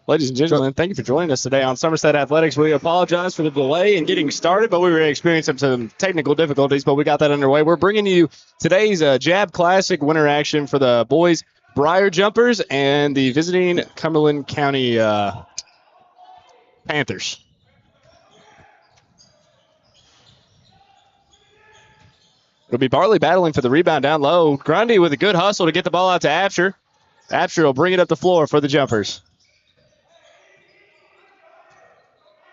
Ladies and gentlemen, thank you for joining us today on Somerset Athletics. We apologize for the delay in getting started, but we were experiencing some technical difficulties, but we got that underway. We're bringing you today's Jab Classic winter action for the boys Briar Jumpers and the visiting Cumberland County Panthers. It'll be Bartley battling for the rebound down low. Grundy with a good hustle to get the ball out to Absher. Absher will bring it up the floor for the Jumpers.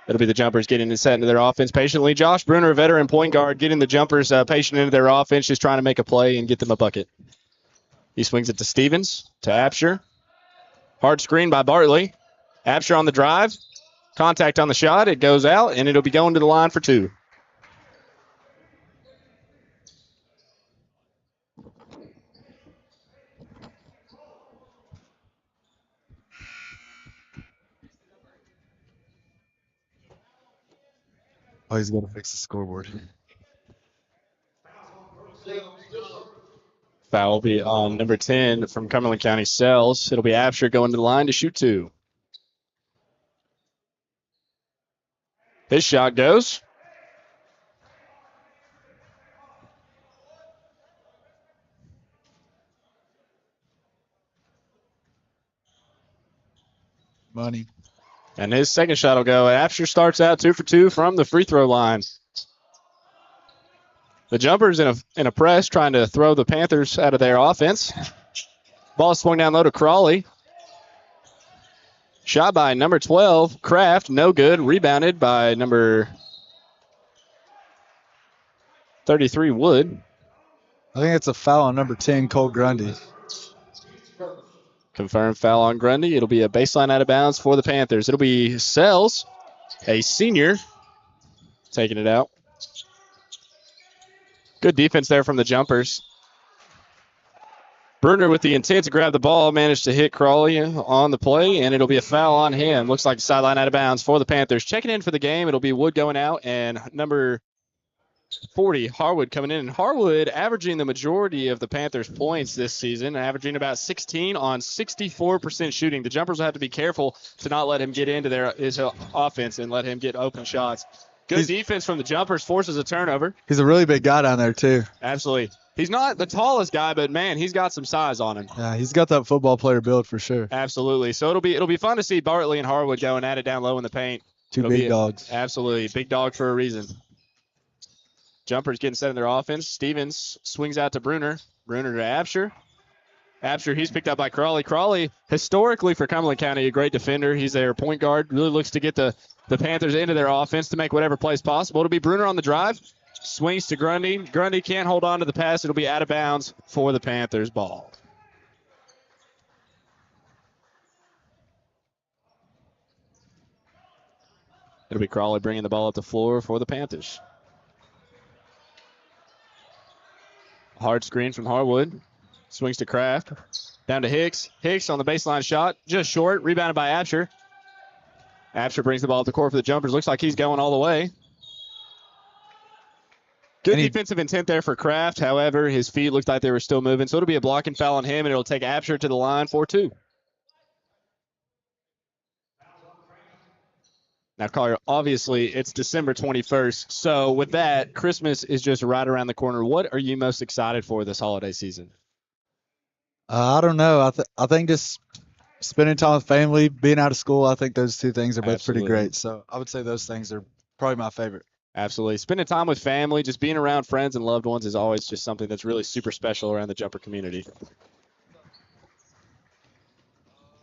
It'll be the Jumpers getting it set into their offense patiently. Josh Bruner, a veteran point guard, getting the Jumpers patient into their offense, just trying to make a play and get them a bucket. He swings it to Stevens, to Absher. Hard screen by Bartley. Absher on the drive. Contact on the shot. It goes out, and it'll be going to the line for two. Oh, he's got to fix the scoreboard. Foul will be on number 10 from Cumberland County Sells. It'll be Absher going to the line to shoot two. His shot goes. Money. And his second shot will go. Absher starts out 2 for 2 from the free throw line. The Jumpers in a press trying to throw the Panthers out of their offense. Ball swung down low to Crawley. Shot by number 12, Kraft, no good. Rebounded by number 33, Wood. I think it's a foul on number 10, Cole Grundy. Confirmed foul on Grundy. It'll be a baseline out of bounds for the Panthers. It'll be Sells, a senior, taking it out. Good defense there from the Jumpers. Bruner with the intent to grab the ball managed to hit Crawley on the play, and it'll be a foul on him. Looks like a sideline out of bounds for the Panthers. Checking in for the game, it'll be Wood going out and number 40, Harwood coming in. And Harwood averaging the majority of the Panthers' points this season, averaging about 16 on 64% shooting. The Jumpers will have to be careful to not let him get into his offense and let him get open shots. Good defense from the Jumpers, forces a turnover. He's a really big guy down there, too. Absolutely. He's not the tallest guy, but, man, he's got some size on him. Yeah, he's got that football player build for sure. Absolutely. So it'll be fun to see Bartley and Harwood going at it down low in the paint. Two big dogs. Absolutely. Big dog for a reason. Jumpers getting set in their offense. Stevens swings out to Bruner. Bruner to Absher. Absher, he's picked up by Crawley. Crawley, historically for Cumberland County, a great defender. He's their point guard. Really looks to get the Panthers into their offense to make whatever plays possible. It'll be Bruner on the drive. Swings to Grundy. Grundy can't hold on to the pass. It'll be out of bounds for the Panthers ball. It'll be Crawley bringing the ball up the floor for the Panthers. Hard screen from Harwood. Swings to Kraft. Down to Hicks. Hicks on the baseline shot. Just short. Rebounded by Absher. Absher brings the ball up the court for the Jumpers. Looks like he's going all the way. Good defensive intent there for Kraft. However, his feet looked like they were still moving. So it'll be a blocking foul on him, and it'll take Absher to the line for two. Now, Collier, obviously, it's December 21st. So with that, Christmas is just right around the corner. What are you most excited for this holiday season? I don't know. I think just spending time with family, being out of school, I think those two things are both pretty great. So I would say those things are probably my favorite. Absolutely. Spending time with family, just being around friends and loved ones is always just something that's really super special around the Jumper community.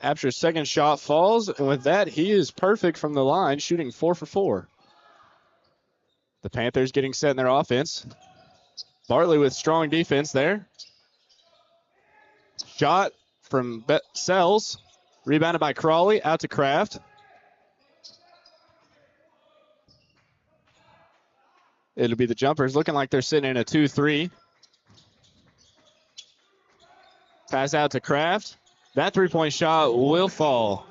Absher's second shot falls, and with that, he is perfect from the line, shooting 4 for 4. The Panthers getting set in their offense. Bartley with strong defense there. Shot from Sells, rebounded by Crawley, out to Kraft. It'll be the Jumpers looking like they're sitting in a 2-3. Pass out to Kraft. That three-point shot will fall.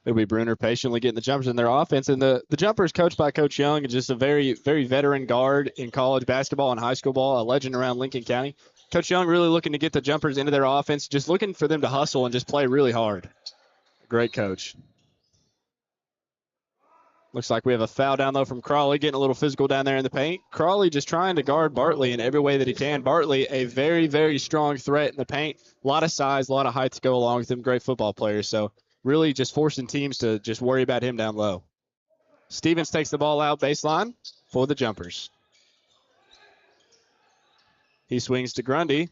It'll be Bruner patiently getting the Jumpers in their offense. And the Jumpers, coached by Coach Young, is just a very, very veteran guard in college basketball and high school ball, a legend around Lincoln County. Coach Young really looking to get the jumpers into their offense, just looking for them to hustle and just play really hard. Great coach. Looks like we have a foul down low from Crawley, getting a little physical down there in the paint. Crawley just trying to guard Bartley in every way that he can. Bartley, a very, very strong threat in the paint. A lot of size, a lot of height to go along with him. Great football player. So really just forcing teams to just worry about him down low. Stevens takes the ball out baseline for the jumpers. He swings to Grundy.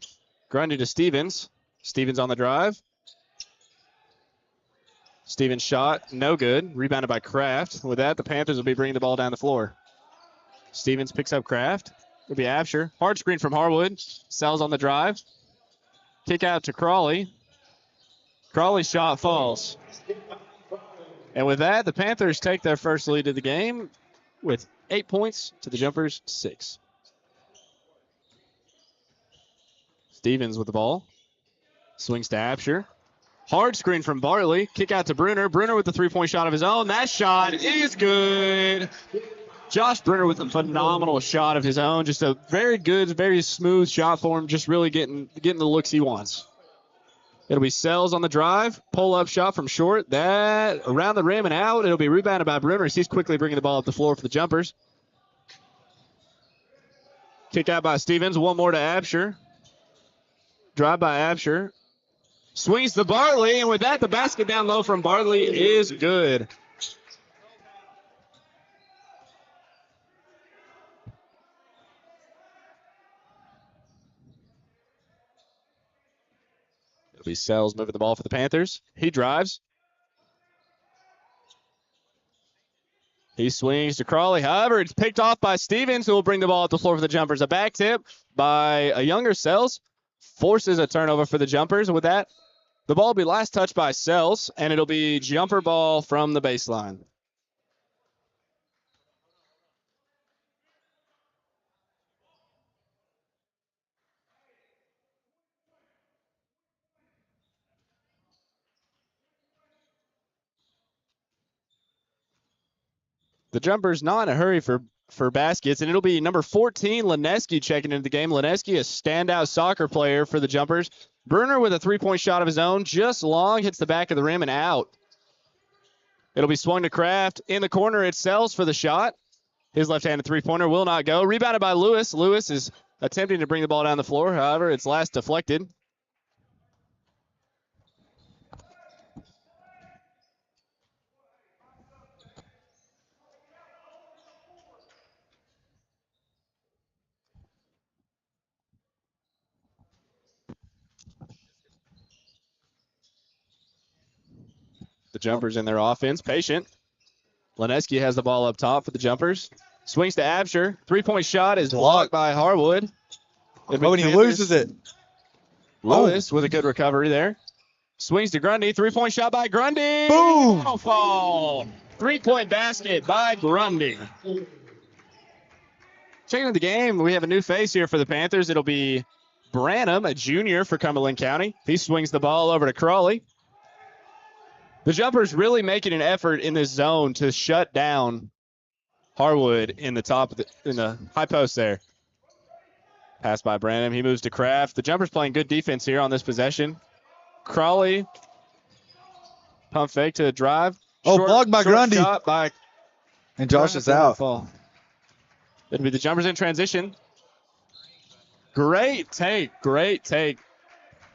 Grundy to Stevens. Stevens on the drive. Stevens shot, no good. Rebounded by Kraft. With that, the Panthers will be bringing the ball down the floor. Stevens picks up Kraft. It'll be Absher. Hard screen from Harwood. Sells on the drive. Kick out to Crawley. Crawley's shot falls. And with that, the Panthers take their first lead of the game with 8 points to the Jumpers' 6. Stevens with the ball. Swings to Absher. Hard screen from Bartley. Kick out to Bruner. Bruner with the three-point shot of his own. That shot is good. Josh Bruner with a phenomenal shot of his own. Just a very good, very smooth shot for him. Just really getting the looks he wants. It'll be Sells on the drive. Pull-up shot from short. That around the rim and out. It'll be rebounded by Bruner as he's quickly bringing the ball up the floor for the Jumpers. Kick out by Stevens. One more to Absher. Drive by Absher. Swings to Bartley, and with that, the basket down low from Bartley is good. It'll be Sells moving the ball for the Panthers. He drives. He swings to Crawley. However, it's picked off by Stevens, who will bring the ball up the floor for the Jumpers. A back tip by a younger Sells forces a turnover for the Jumpers. With that, the ball will be last touched by Sells, and it'll be jumper ball from the baseline. The Jumpers not in a hurry for baskets, and it'll be number 14, Lineski, checking into the game. Lineski, a standout soccer player for the Jumpers. Bruner with a three-point shot of his own, just long, hits the back of the rim and out. It'll be swung to Kraft. In the corner, it Sells for the shot. His left-handed three-pointer will not go. Rebounded by Lewis. Lewis is attempting to bring the ball down the floor. However, it's last deflected. The Jumpers in their offense, patient. Lineski has the ball up top for the Jumpers. Swings to Absher. Three-point shot is blocked by Harwood. Oh, and he loses it. Lewis with a good recovery there. Swings to Grundy. Three-point shot by Grundy. Boom! No fall. Three-point basket by Grundy. Checking out the game, we have a new face here for the Panthers. It'll be Branham, a junior for Cumberland County. He swings the ball over to Crawley. The Jumpers really making an effort in this zone to shut down Harwood in the top of in the high post there. Pass by Branham. He moves to Kraft. The Jumpers playing good defense here on this possession. Crawley, pump fake to the drive. Blocked by Grundy. Shot by and Josh is out. It'll be the Jumpers in transition. Great take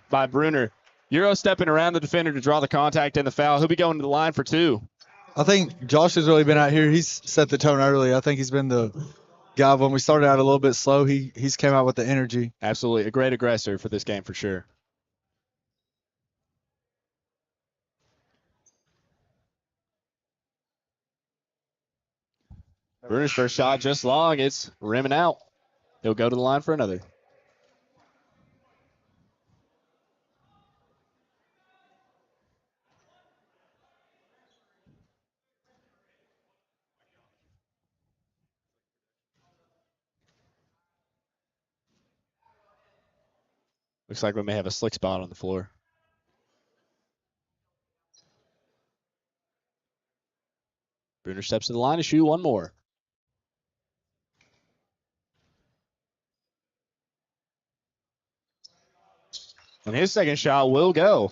by Bruner. Euro stepping around the defender to draw the contact and the foul. He'll be going to the line for two. I think Josh has really been out here. He's set the tone early. I think he's been the guy. When we started out a little bit slow, he's came out with the energy. Absolutely. A great aggressor for this game for sure. Bruner's first shot just long. It's rimming out. He'll go to the line for another. Looks like we may have a slick spot on the floor. Bruner steps to the line to shoot one more. And his second shot will go.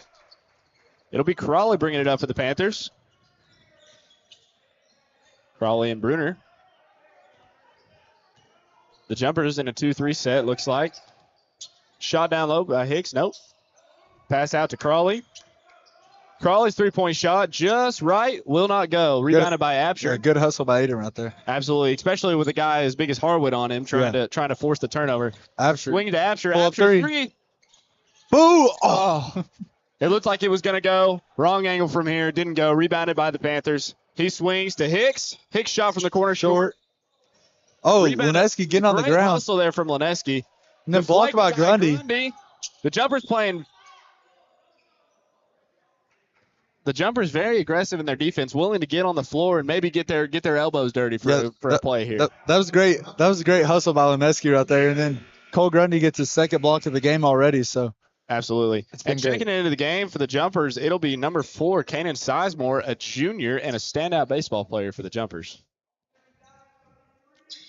It'll be Crawley bringing it up for the Panthers. Crawley and Bruner. The jumpers in a 2-3 set, looks like. Shot down low by Hicks. Nope. Pass out to Crawley. Crawley's three-point shot just right. Will not go. Rebounded by Absher. Yeah, good hustle by Aiden right there. Absolutely, especially with a guy as big as Harwood on him trying to force the turnover. Absher. Swing to Absher. Pull up Absher three. Boo! Oh. It looked like it was going to go. Wrong angle from here. Didn't go. Rebounded by the Panthers. He swings to Hicks. Hicks shot from the corner short. Oh, Lineski getting on the ground. Hustle there from Lineski. And then blocked by Grundy. The jumper's playing. The jumper's very aggressive in their defense, willing to get on the floor and maybe get their elbows dirty for a play here. That was great. That was a great hustle by Lineski right there. And then Cole Grundy gets his second block of the game already. So absolutely. And great. checking into the game for the jumpers, it'll be number 4, Kanan Sizemore, a junior and a standout baseball player for the jumpers.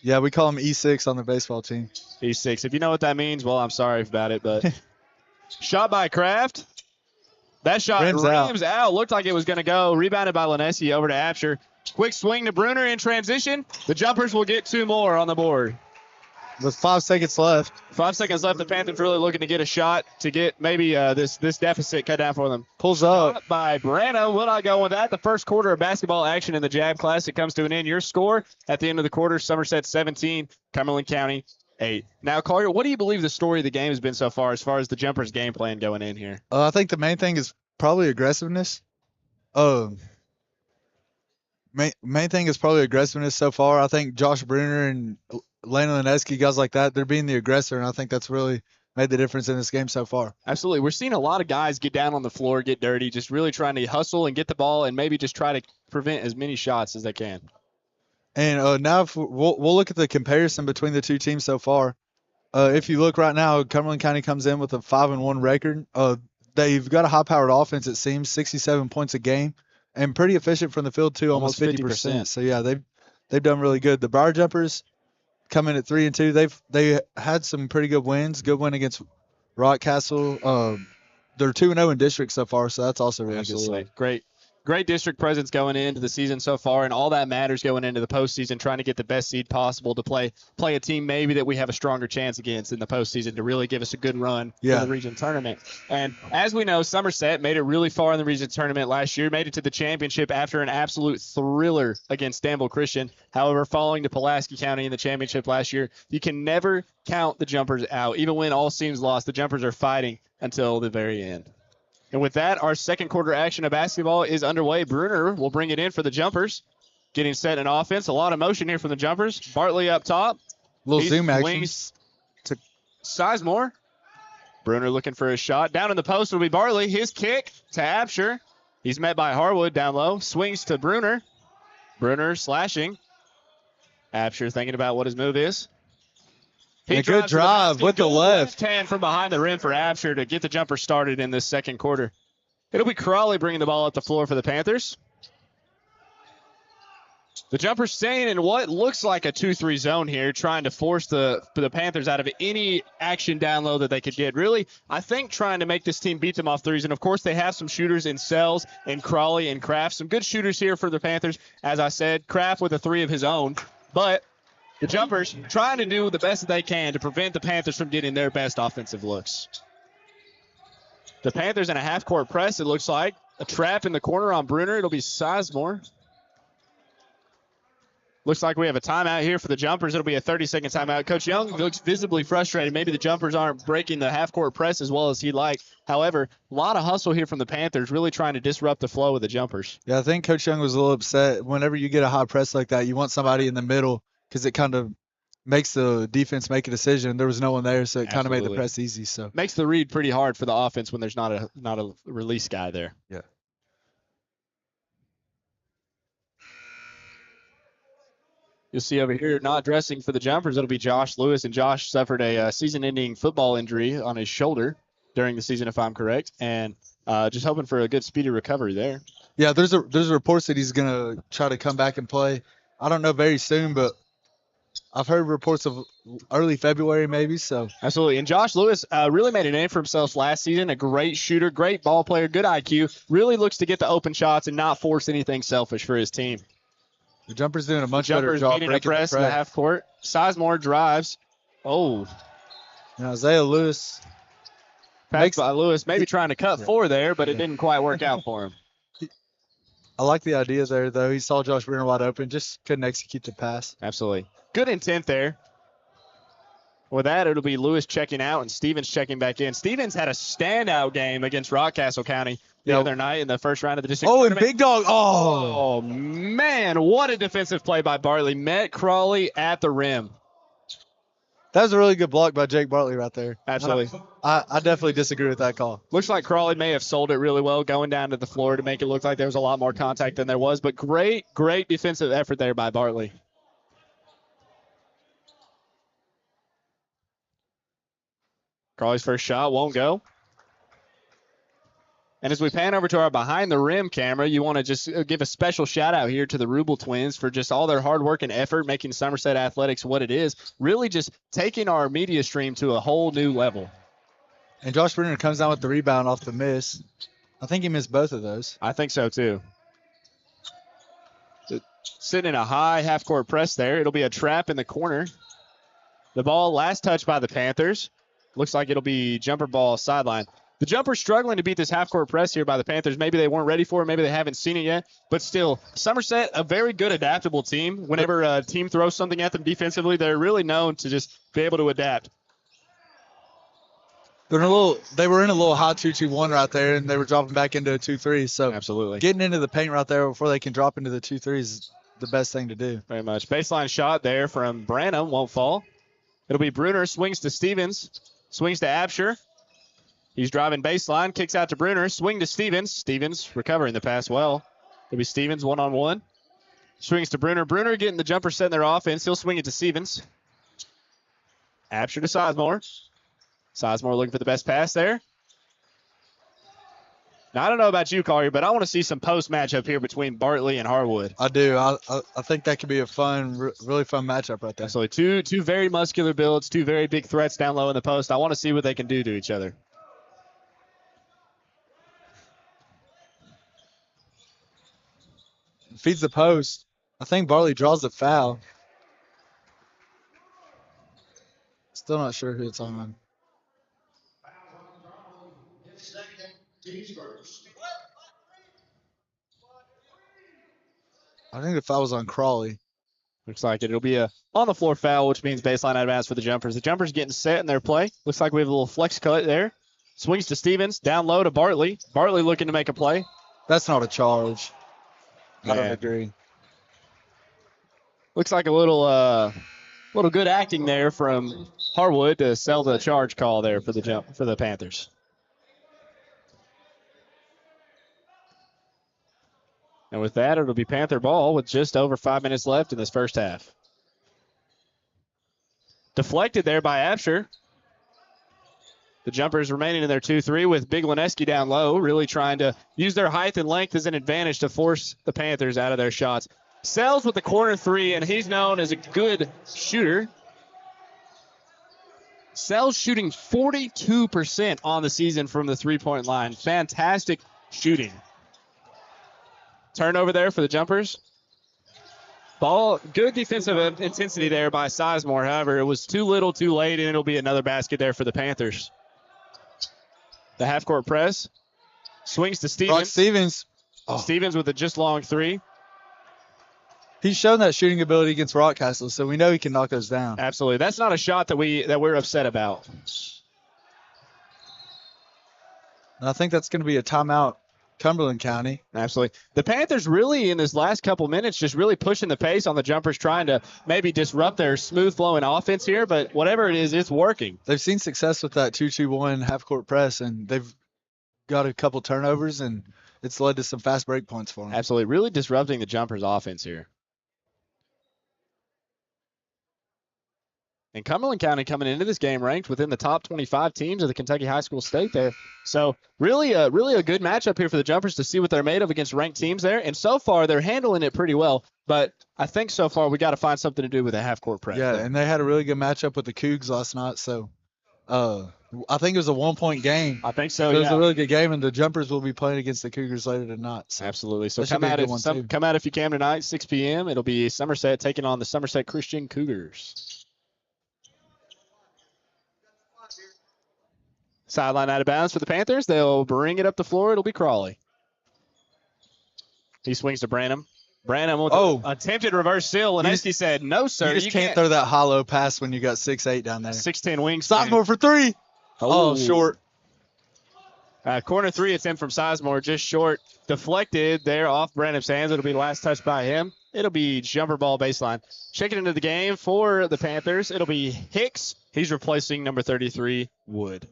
Yeah, we call him E6 on the baseball team. E6. If you know what that means, well, I'm sorry about it, but shot by Kraft. That shot rims out. Looked like it was going to go. Rebounded by Lineski over to Absher. Quick swing to Bruner in transition. The jumpers will get 2 more on the board. With 5 seconds left. 5 seconds left. The Panthers really looking to get a shot to get maybe this deficit cut down for them. Pulls up. Shot by Brano. Will not go with that. The first quarter of basketball action in the Jab Classic comes to an end. Your score at the end of the quarter, Somerset 17, Cumberland County 8. Now, Collier, what do you believe the story of the game has been so far as the jumpers' game plan going in here? I think the main thing is probably aggressiveness. Main thing is probably aggressiveness so far. I think Josh Bruner and Landon Lineski, guys like that, they're being the aggressor, and I think that's really made the difference in this game so far. Absolutely. We're seeing a lot of guys get down on the floor, get dirty, just really trying to hustle and get the ball and maybe just try to prevent as many shots as they can. And now if we'll look at the comparison between the two teams so far. If you look right now, Cumberland County comes in with a 5-1 record. They've got a high-powered offense, it seems, 67 points a game, and pretty efficient from the field too, almost 50%. So yeah, they've done really good. The Briar Jumpers come in at 3-2. They had some pretty good wins. Good win against Rockcastle. They're 2-0 in district so far, so that's also really good. Great district presence going into the season so far, and all that matters going into the postseason, trying to get the best seed possible to play a team maybe that we have a stronger chance against in the postseason to really give us a good run for the region tournament. And as we know, Somerset made it really far in the region tournament last year, made it to the championship after an absolute thriller against Danville Christian. However, falling to Pulaski County in the championship last year, you can never count the jumpers out. Even when all seems lost, the jumpers are fighting until the very end. And with that, our second quarter action of basketball is underway. Bruner will bring it in for the jumpers. Getting set in offense. A lot of motion here from the jumpers. Bartley up top. Little zoom action. To Sizemore. Bruner looking for a shot. Down in the post will be Bartley. His kick to Absher. He's met by Harwood down low. Swings to Bruner. Bruner slashing. Absher thinking about what his move is. A good drive with the left. Hand from behind the rim for Absher to get the jumper started in this second quarter. It'll be Crawley bringing the ball up the floor for the Panthers. The jumper's staying in what looks like a 2-3 zone here, trying to force the Panthers out of any action down low that they could get. Really, I think trying to make this team beat them off threes. And, of course, they have some shooters in Sells and Crawley and Kraft. Some good shooters here for the Panthers. As I said, Kraft with a 3 of his own. But the jumpers trying to do the best that they can to prevent the Panthers from getting their best offensive looks. The Panthers in a half-court press, it looks like. A trap in the corner on Bruner. It'll be Sizemore. Looks like we have a timeout here for the jumpers. It'll be a 30-second timeout. Coach Young looks visibly frustrated. Maybe the jumpers aren't breaking the half-court press as well as he'd like. However, a lot of hustle here from the Panthers, really trying to disrupt the flow of the jumpers. Yeah, I think Coach Young was a little upset. Whenever you get a high press like that, you want somebody in the middle because it kind of makes the defense make a decision. There was no one there, so it kind of made the press easy. So makes the read pretty hard for the offense when there's not a release guy there. Yeah. You'll see over here, not dressing for the jumpers, it'll be Josh Lewis, and Josh suffered a season-ending football injury on his shoulder during the season, if I'm correct, and just hoping for a good speedy recovery there. Yeah, there's reports that he's gonna try to come back and play. I don't know very soon, but I've heard reports of early February maybe. So Absolutely. And Josh Lewis really made a name for himself last season. A great shooter, great ball player, good IQ. Really looks to get the open shots and not force anything selfish for his team. the jumper's doing a much better Jumper's job beating a breaking the press in the press. half court. Sizemore drives. Oh, And Isaiah Lewis passed by Lewis. Maybe trying to cut four there, but it didn't quite work out for him. I like the idea there, though. He saw Josh Brenner wide open, just couldn't execute the pass. Absolutely. Good intent there. With that, it'll be Lewis checking out and Stevens checking back in. Stevens had a standout game against Rockcastle County the other night in the first round of the district and tournament. Big Dog. Oh, Man, what a defensive play by Bartley. Met Crawley at the rim. that was a really good block by Jake Bartley right there. Absolutely. I definitely disagree with that call. Looks like Crawley may have sold it really well, going down to the floor to make it look like there was a lot more contact than there was. But great defensive effort there by Bartley. Crawley's first shot won't go. And as we pan over to our behind the rim camera, you want to just give a special shout out here to the Rubel twins for just all their hard work and effort making Somerset Athletics what it is. Really just taking our media stream to a whole new level. And Josh Brenner comes down with the rebound off the miss. I think he missed both of those. I think so too. Sitting in a high half-court press there. It'll be a trap in the corner. The ball last touched by the Panthers. Looks like it'll be jumper ball sideline. The jumper's struggling to beat this half-court press here by the Panthers. Maybe they weren't ready for it. Maybe they haven't seen it yet. But still, Somerset, a very good adaptable team. Whenever a team throws something at them defensively, they're really known to just be able to adapt. They were in a little hot 2-2-1 right there, and they were dropping back into a 2-3. So Absolutely. getting into the paint right there before they can drop into the 2-3 is the best thing to do. Very much. Baseline shot there from Branham. Won't fall. It'll be Bruner. Swings to Stevens. Swings to Absher. He's driving baseline. Kicks out to Bruner. Swing to Stevens. Stevens recovering the pass well. It'll be Stevens one-on-one. Swings to Bruner. Bruner getting the jumper set in their offense. He'll swing it to Stevens. Absher to Sizemore. Sizemore looking for the best pass there. Now, I don't know about you, Collier, but I want to see some post matchup here between Bartley and Harwood. I do. I think that could be a really fun matchup right there. Absolutely. Two very muscular builds, two very big threats down low in the post. I want to see what they can do to each other. Feeds the post. I think Bartley draws the foul. Still not sure who it's on. I think the foul was on Crawley. Looks like it'll be a on-the-floor foul, which means baseline out of bounds for the jumpers. The jumpers getting set in their play. Looks like we have a little flex cut there. Swings to Stevens. Down low to Bartley. Bartley looking to make a play. That's not a charge. I don't agree. Looks like a little good acting there from Harwood to sell the charge call there for the Panthers. And with that, it'll be Panther ball with just over 5 minutes left in this first half. Deflected there by Absher. The jumpers remaining in their 2-3 with Big Lineski down low, really trying to use their height and length as an advantage to force the Panthers out of their shots. Sells with the corner three, and he's known as a good shooter. Sells shooting 42% on the season from the three-point line. Fantastic shooting. Turnover there for the jumpers. Ball, good defensive intensity there by Sizemore. However, it was too little, too late, and it'll be another basket there for the Panthers. The half-court press. Swings to Stevens. Brock Stevens. Oh. Stevens with a just long three. He's shown that shooting ability against Rockcastle, so we know he can knock those down. Absolutely. That's not a shot that we're upset about. And I think that's going to be a timeout, Cumberland County. Absolutely. The Panthers really, in this last couple minutes, just really pushing the pace on the jumpers, trying to maybe disrupt their smooth-flowing offense here, but whatever it is, it's working. They've seen success with that 2-2-1 half-court press, and they've got a couple turnovers, and it's led to some fast break points for them. Absolutely. Really disrupting the jumpers' offense here. And Cumberland County coming into this game ranked within the top 25 teams of the Kentucky High School State there. So really a good matchup here for the Jumpers to see what they're made of against ranked teams there. And so far, they're handling it pretty well. But I think so far we got to find something to do with a half-court press. Yeah, there. and they had a really good matchup with the Cougs last night. So I think it was a 1-point game. I think so, It was yeah. a really good game, and the Jumpers will be playing against the Cougars later tonight. So Absolutely. So that should come be a out, good one, too. come out if you can tonight, 6 p.m. It'll be Somerset taking on the Somerset Christian Cougars. Sideline out of bounds for the Panthers. They'll bring it up the floor. It'll be Crawley. He swings to Branham. Branham with an attempted reverse seal. Leneski said, no, sir. You just can't throw that hollow pass when you got 6'8" down there. 6'10 wingspan. Sizemore for three. Oh, short. Corner three attempt from Sizemore, just short. Deflected there off Branham's hands. It'll be the last touch by him. It'll be jumper ball baseline. Checking into the game for the Panthers. It'll be Hicks. He's replacing number 33, Wood.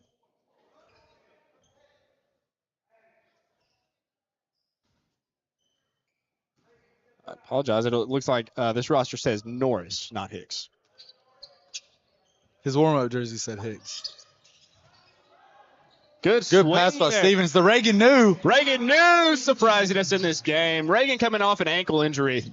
I apologize. It looks like this roster says Norris, not Hicks. His warm-up jersey said Hicks. Good pass by Stevens. The Reagan New. Reagan New surprising us in this game. Reagan coming off an ankle injury.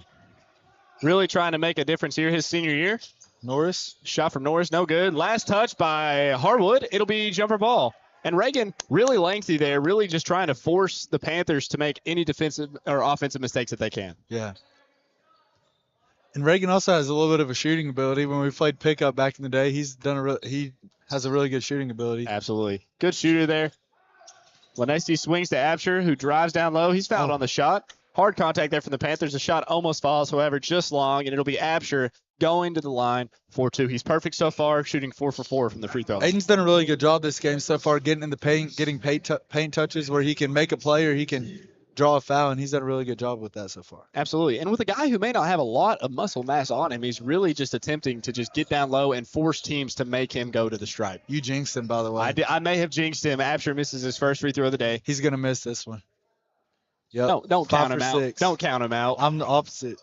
Really trying to make a difference here his senior year. Norris. Shot from Norris, no good. Last touch by Harwood. It'll be jumper ball. And Reagan, really lengthy there, really just trying to force the Panthers to make any defensive or offensive mistakes that they can. Yeah. And Reagan also has a little bit of a shooting ability. When we played pickup back in the day, he has a really good shooting ability. Absolutely. Good shooter there. Leneski swings to Absher, who drives down low. He's fouled on the shot. Hard contact there from the Panthers. The shot almost falls, however, just long, and it'll be Absher going to the line for two. He's perfect so far, shooting 4 for 4 from the free throw. Aiden's done a really good job this game so far, getting in the paint, getting paint touches where he can make a play or he can draw a foul, and he's done a really good job with that so far. Absolutely. And with a guy who may not have a lot of muscle mass on him, he's really just attempting to just get down low and force teams to make him go to the stripe. You jinxed him, by the way. I may have jinxed him. Absher misses his first free throw of the day. He's going to miss this one. Yep. No, don't 5 count him for out. 6. Don't count him out. I'm the opposite.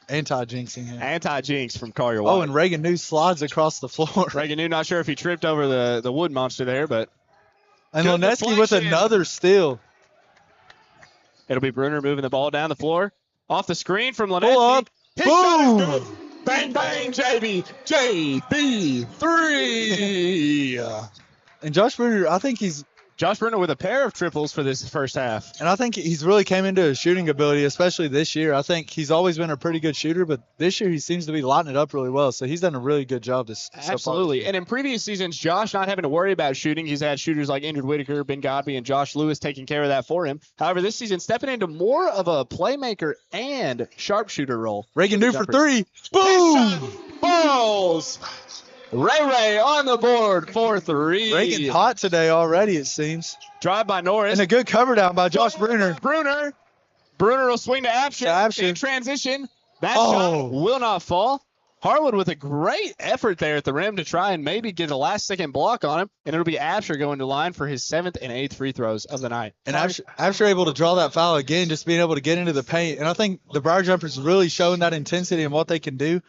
Anti-jinxing him. Anti-jinx from Collier White. Oh, and Reagan New slides across the floor. Reagan New, not sure if he tripped over the wood monster there, but. And Leneski with another steal. It'll be Bruner moving the ball down the floor. Off the screen from Leneski. Pull up. His Boom! shot is good. Bang, bang, JB 3. And Josh Bruner, I think Josh Bruner with a pair of triples for this first half. And I think he's really came into his shooting ability, especially this year. I think he's always been a pretty good shooter, but this year he seems to be lighting it up really well. So he's done a really good job this Absolutely. so far. And in previous seasons, Josh not having to worry about shooting. He's had shooters like Andrew Whitaker, Ben Godby, and Josh Lewis taking care of that for him. However, this season stepping into more of a playmaker and sharpshooter role. Reagan New for 3. Boom! Balls! Ray on the board for 3. Reagan's hot today already, it seems. Drive by Norris. And a good cover down by Josh Bruner. Bruner will swing to Absher. In transition. That shot will not fall. Harwood with a great effort there at the rim to try and maybe get a last-second block on him. And it'll be Absher going to line for his 7th and 8th free throws of the night. And Absher able to draw that foul again, just being able to get into the paint. And I think the Briar Jumpers really showing that intensity and what they can do.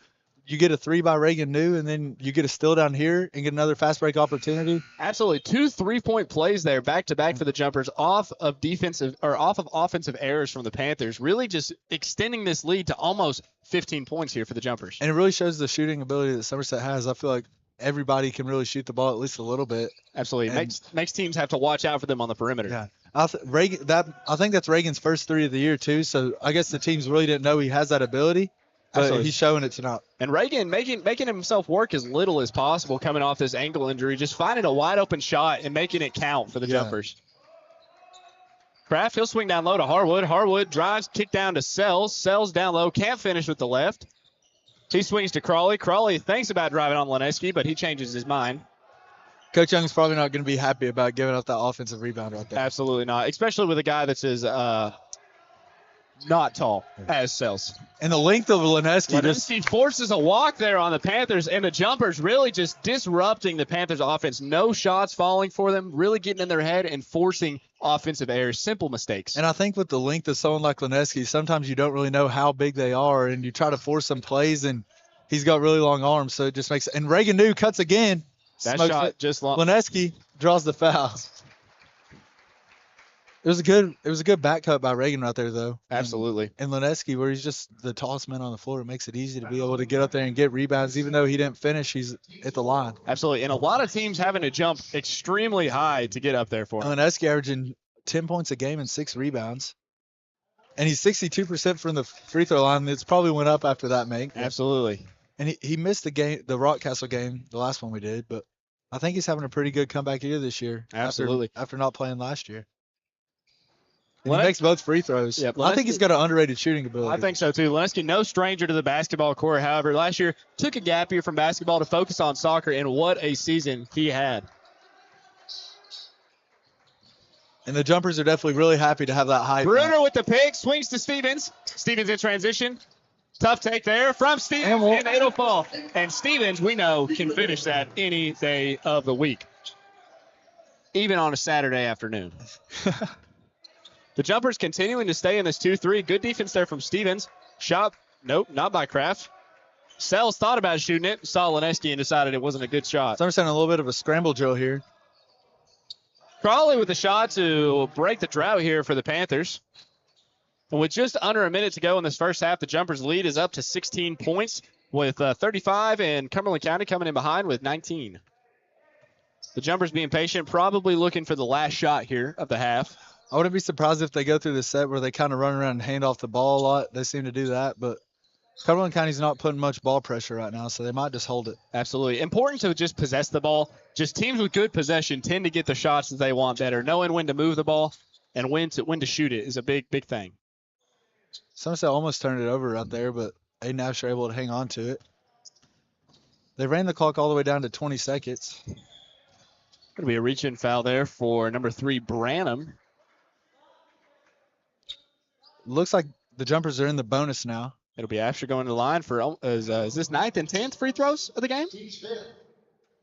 You get a 3 by Reagan New, and then you get a steal down here and get another fast break opportunity. Absolutely. 2 3-point plays there back-to-back for the Jumpers off of offensive errors from the Panthers, really just extending this lead to almost 15 points here for the Jumpers. And it really shows the shooting ability that Somerset has. I feel like everybody can really shoot the ball at least a little bit. Absolutely. Makes teams have to watch out for them on the perimeter. Yeah. I think that's Reagan's first 3 of the year, too, so I guess the teams really didn't know he has that ability. But he's showing it tonight. And Reagan making himself work as little as possible coming off this ankle injury, just finding a wide open shot and making it count for the Jumpers. Kraft, he'll swing down low to Harwood. Harwood drives, kick down to Sells. Sells down low, can't finish with the left. He swings to Crawley. Crawley thinks about driving on Leneski, but he changes his mind. Coach Young's probably not going to be happy about giving up that offensive rebound right there. Absolutely not, especially with a guy that's as not tall as Sells. And the length of Leneski. Leneski forces a walk there on the Panthers, and the Jumpers really just disrupting the Panthers' offense. No shots falling for them, really getting in their head and forcing offensive errors, simple mistakes. And I think with the length of someone like Leneski, sometimes you don't really know how big they are, and you try to force some plays, and he's got really long arms, so it just makes. And Reagan New cuts again. That Smokes shot it. just long. Lineski draws the foul. It was a good back cut by Reagan right there, though. Absolutely. And Lineski, where he's just the tallest man on the floor, it makes it easy to be able to get up there and get rebounds. Even though he didn't finish, he's at the line. Absolutely. And a lot of teams having to jump extremely high to get up there for him. Lineski averaging 10 points a game and 6 rebounds. And he's 62% from the free throw line. It's probably went up after that make. Absolutely. And he missed the Rockcastle game, the last one we did, but I think he's having a pretty good comeback year this year. Absolutely. After not playing last year. And Well, he makes both free throws. Yep, I think he's got an underrated shooting ability. I think so too. Lineski, no stranger to the basketball court. However, last year took a gap year from basketball to focus on soccer, and what a season he had. And the jumpers are definitely really happy to have that height. Bruner with the pick, swings to Stevens. Stevens in transition. Tough take there from Stevens, and it'll fall. And Stevens, we know, can finish that any day of the week, even on a Saturday afternoon. The jumpers continuing to stay in this 2-3. Good defense there from Stevens. Shot, nope, not by Kraft. Sells thought about shooting it, saw Lineski and decided it wasn't a good shot. Somerset a little bit of a scramble drill here. Crawley with the shot to break the drought here for the Panthers. And with just under a minute to go in this first half, the jumpers' lead is up to 16 points with 35, and Cumberland County coming in behind with 19. The jumpers being patient, probably looking for the last shot here of the half. I wouldn't be surprised if they go through the set where they kind of run around and hand off the ball a lot. They seem to do that, but Cumberland County's not putting much ball pressure right now, so they might just hold it. Absolutely. Important to just possess the ball. Just teams with good possession tend to get the shots that they want better. Knowing when to move the ball and when to shoot it is a big, big thing. Somerset almost turned it over right there, but Aiden Asher able to hang on to it. They ran the clock all the way down to 20 seconds. Going to be a reach-in foul there for number 3, Branham. Looks like the jumpers are in the bonus now. It'll be Asher going to the line for is this 9th and 10th free throws of the game?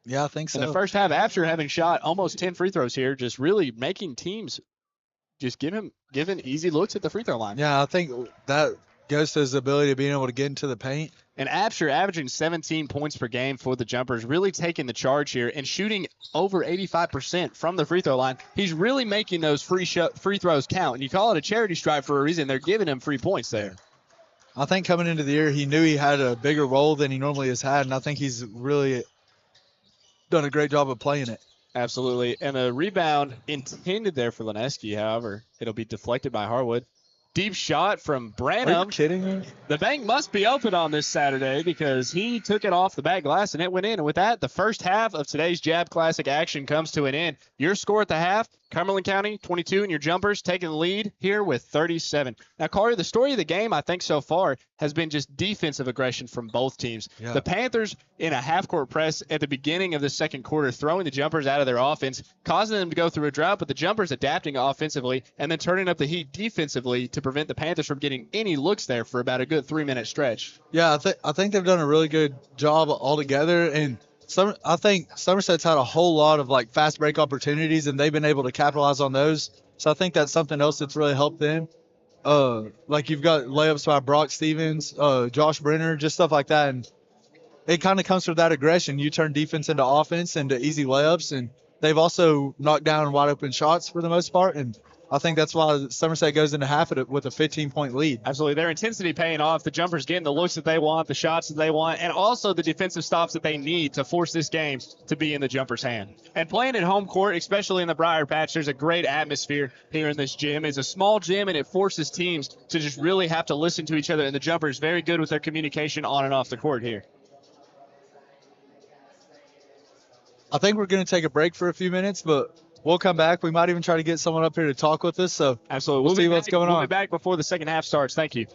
Yeah, I think so. In the first half, Asher having shot almost 10 free throws here, just really making teams just giving easy looks at the free throw line. Yeah, I think that goes to his ability of being able to get into the paint. And Asher averaging 17 points per game for the jumpers, really taking the charge here and shooting over 85% from the free throw line. He's really making those free throws count. And you call it a charity stripe for a reason. They're giving him free points there. I think coming into the year, he knew he had a bigger role than he normally has had, and I think he's really done a great job of playing it. Absolutely. And a rebound intended there for Lineski, however, it'll be deflected by Harwood. Deep shot from Branham. Are you kidding me? The bank must be open on this Saturday because he took it off the back glass and it went in. And with that, the first half of today's Jab Classic action comes to an end. Your score at the half, Cumberland County, 22, and your jumpers taking the lead here with 37. Now, Carter, the story of the game, I think so far, has been just defensive aggression from both teams. Yeah. The Panthers in a half-court press at the beginning of the second quarter, throwing the jumpers out of their offense, causing them to go through a drought, but the jumpers adapting offensively and then turning up the heat defensively to prevent the Panthers from getting any looks there for about a good 3-minute stretch. Yeah, I think they've done a really good job altogether, and I think Somerset's had a whole lot of like fast break opportunities, and they've been able to capitalize on those. So I think that's something else that's really helped them. Like you've got layups by Brock Stevens, Josh Brenner, just stuff like that, and it kind of comes from that aggression. You turn defense into offense, into easy layups, and they've also knocked down wide open shots for the most part, and I think that's why Somerset goes into half with a 15-point lead. Absolutely. Their intensity paying off. The jumpers getting the looks that they want, the shots that they want, and also the defensive stops that they need to force this game to be in the jumpers' hand. And playing at home court, especially in the Briar Patch, there's a great atmosphere here in this gym. It's a small gym, and it forces teams to just really have to listen to each other, and the jumpers very good with their communication on and off the court here. I think we're going to take a break for a few minutes, but we'll come back. We might even try to get someone up here to talk with us. So absolutely, we'll see what's going on. We'll be back before the second half starts. Thank you.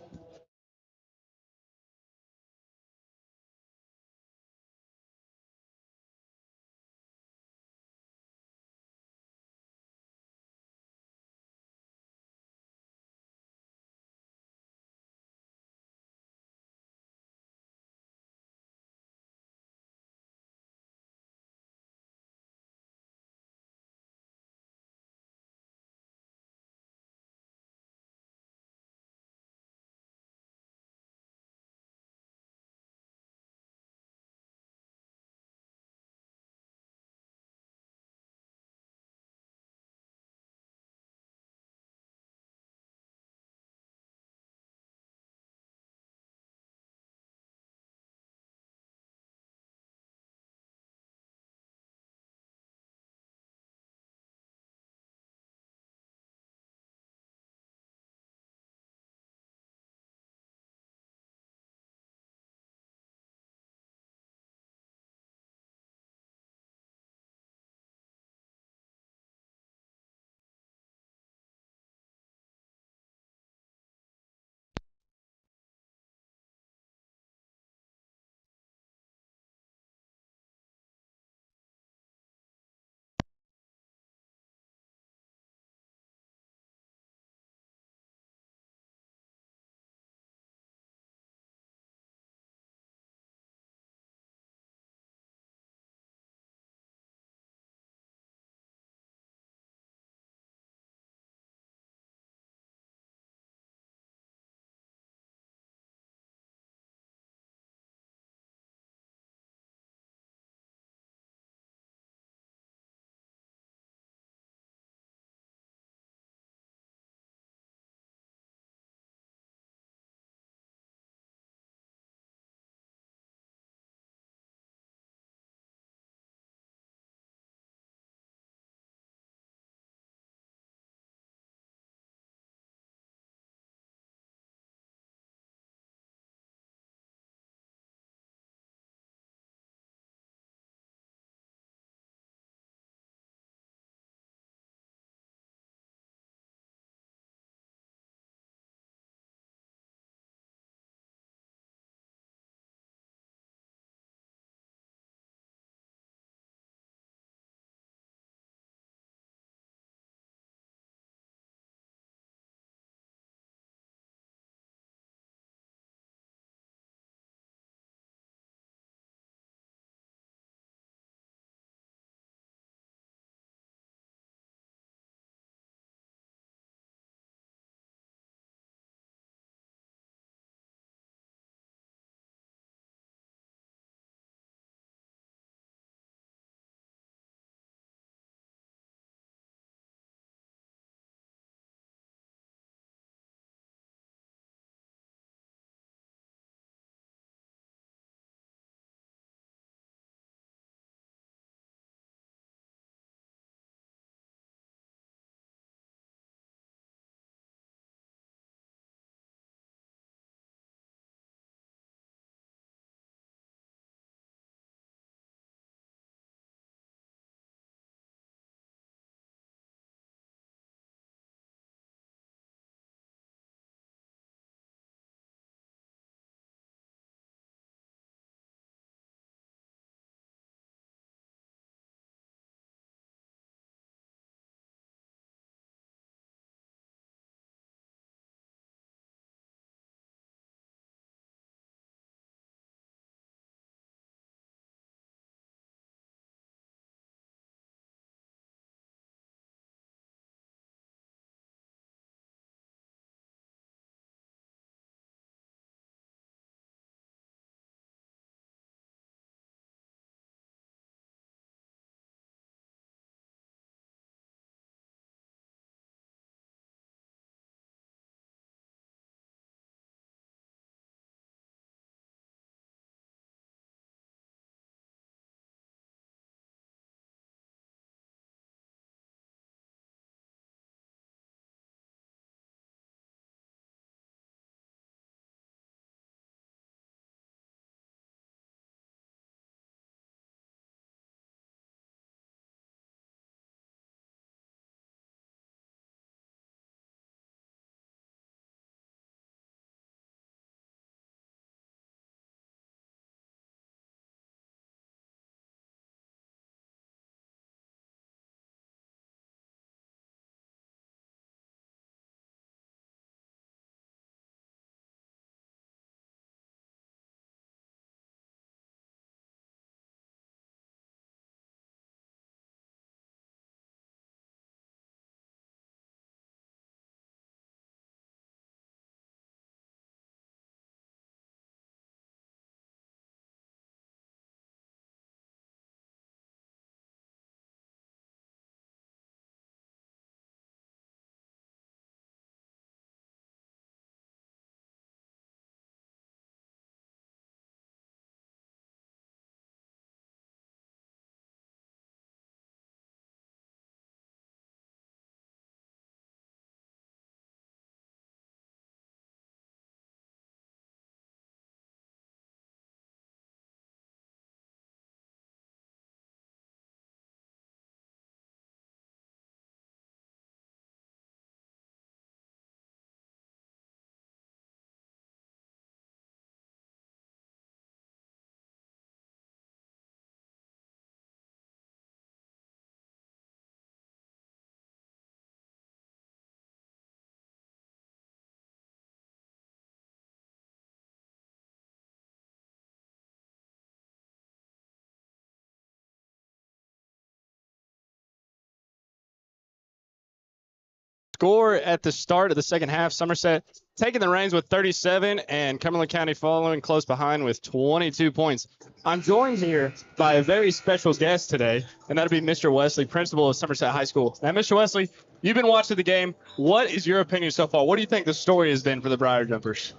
score at the start of the second half, Somerset taking the reins with 37 and Cumberland County following close behind with 22 points. I'm joined here by a very special guest today, and that'll be Mr. Wesley, principal of Somerset High School. Now, Mr. Wesley, you've been watching the game. What is your opinion so far? What do you think the story has been for the Briar Jumpers?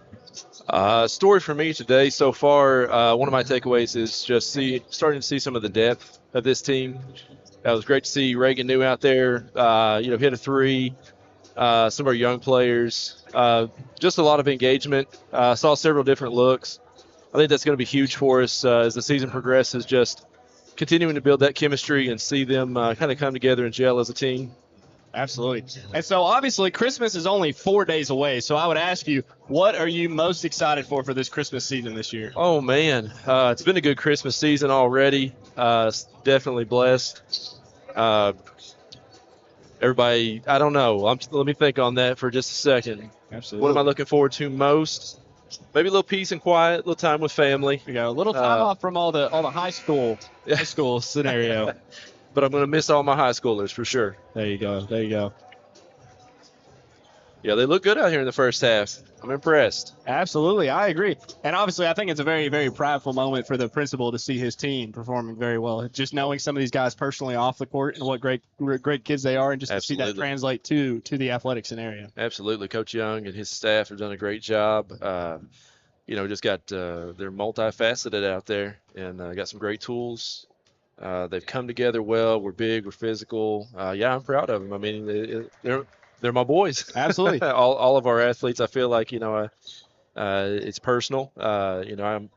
Story for me today so far, one of my takeaways is just starting to see some of the depth of this team. It was great to see Reagan New out there, hit a three. Some of our young players, just a lot of engagement. Saw several different looks. I think that's going to be huge for us as the season progresses, just continuing to build that chemistry and see them kind of come together and gel as a team. Absolutely. And so, obviously, Christmas is only 4 days away. So I would ask you, what are you most excited for this Christmas season this year? Oh, man. It's been a good Christmas season already. Definitely blessed. Everybody, I don't know. Let me think on that for just a second. Absolutely. What am I looking forward to most? Maybe a little peace and quiet, a little time with family. You got a little time off from all the high school scenario. But I'm going to miss all my high schoolers for sure. There you go. There you go. Yeah, they look good out here in the first half. I'm impressed. Absolutely, I agree. And obviously, I think it's a very, very prideful moment for the principal to see his team performing very well. Just knowing some of these guys personally off the court and what great kids they are, and just Absolutely. to see that translate to the athletic scenario. Absolutely. Coach Young and his staff have done a great job. Just got they're multifaceted out there and got some great tools. They've come together well. We're big. We're physical. I'm proud of them. I mean, they're my boys. Absolutely. all of our athletes, I feel like, it's personal. I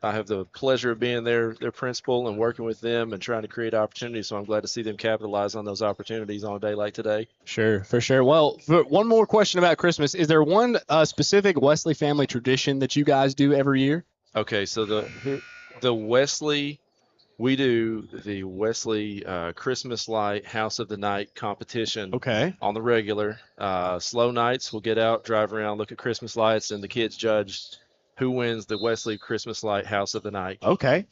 have the pleasure of being their principal and working with them and trying to create opportunities. So I'm glad to see them capitalize on those opportunities on a day like today. Sure, for sure. Well, one more question about Christmas. Is there one specific Wesley family tradition that you guys do every year? Okay, so the Wesley, we do the Wesley Christmas Light House of the Night competition. Okay. On the regular. Slow nights, we'll get out, drive around, look at Christmas lights, and the kids judge who wins the Wesley Christmas Light House of the Night. Okay.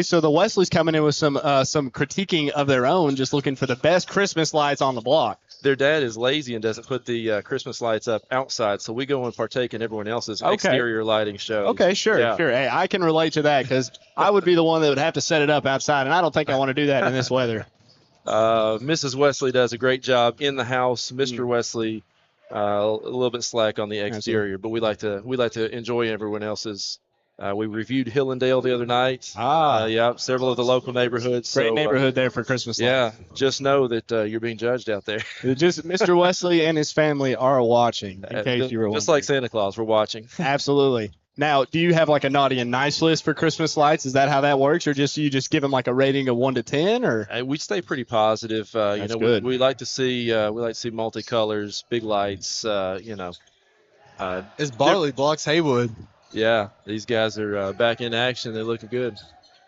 So the Wesley's coming in with some critiquing of their own, just looking for the best Christmas lights on the block. Their dad is lazy and doesn't put the Christmas lights up outside, so we go and partake in everyone else's exterior lighting shows. Okay, sure. Hey, I can relate to that because I would be the one that would have to set it up outside, and I don't think I want to do that in this weather. Mrs. Wesley does a great job in the house. Mr. Wesley, a little bit slack on the exterior, but we like to enjoy everyone else's. We reviewed Hillendale the other night. Several of the local neighborhoods. Great neighborhood there for Christmas lights. Yeah, just know that you're being judged out there. Just Mr. Wesley and his family are watching, in case you were wondering. Just like Santa Claus, we're watching. Absolutely. Now, do you have like a naughty and nice list for Christmas lights? Is that how that works, or you just give them like a rating of 1 to 10, or? We stay pretty positive. That's good. We like to see multicolors, big lights. It's Bartley blocks Haywood. Yeah, these guys are back in action. They're looking good.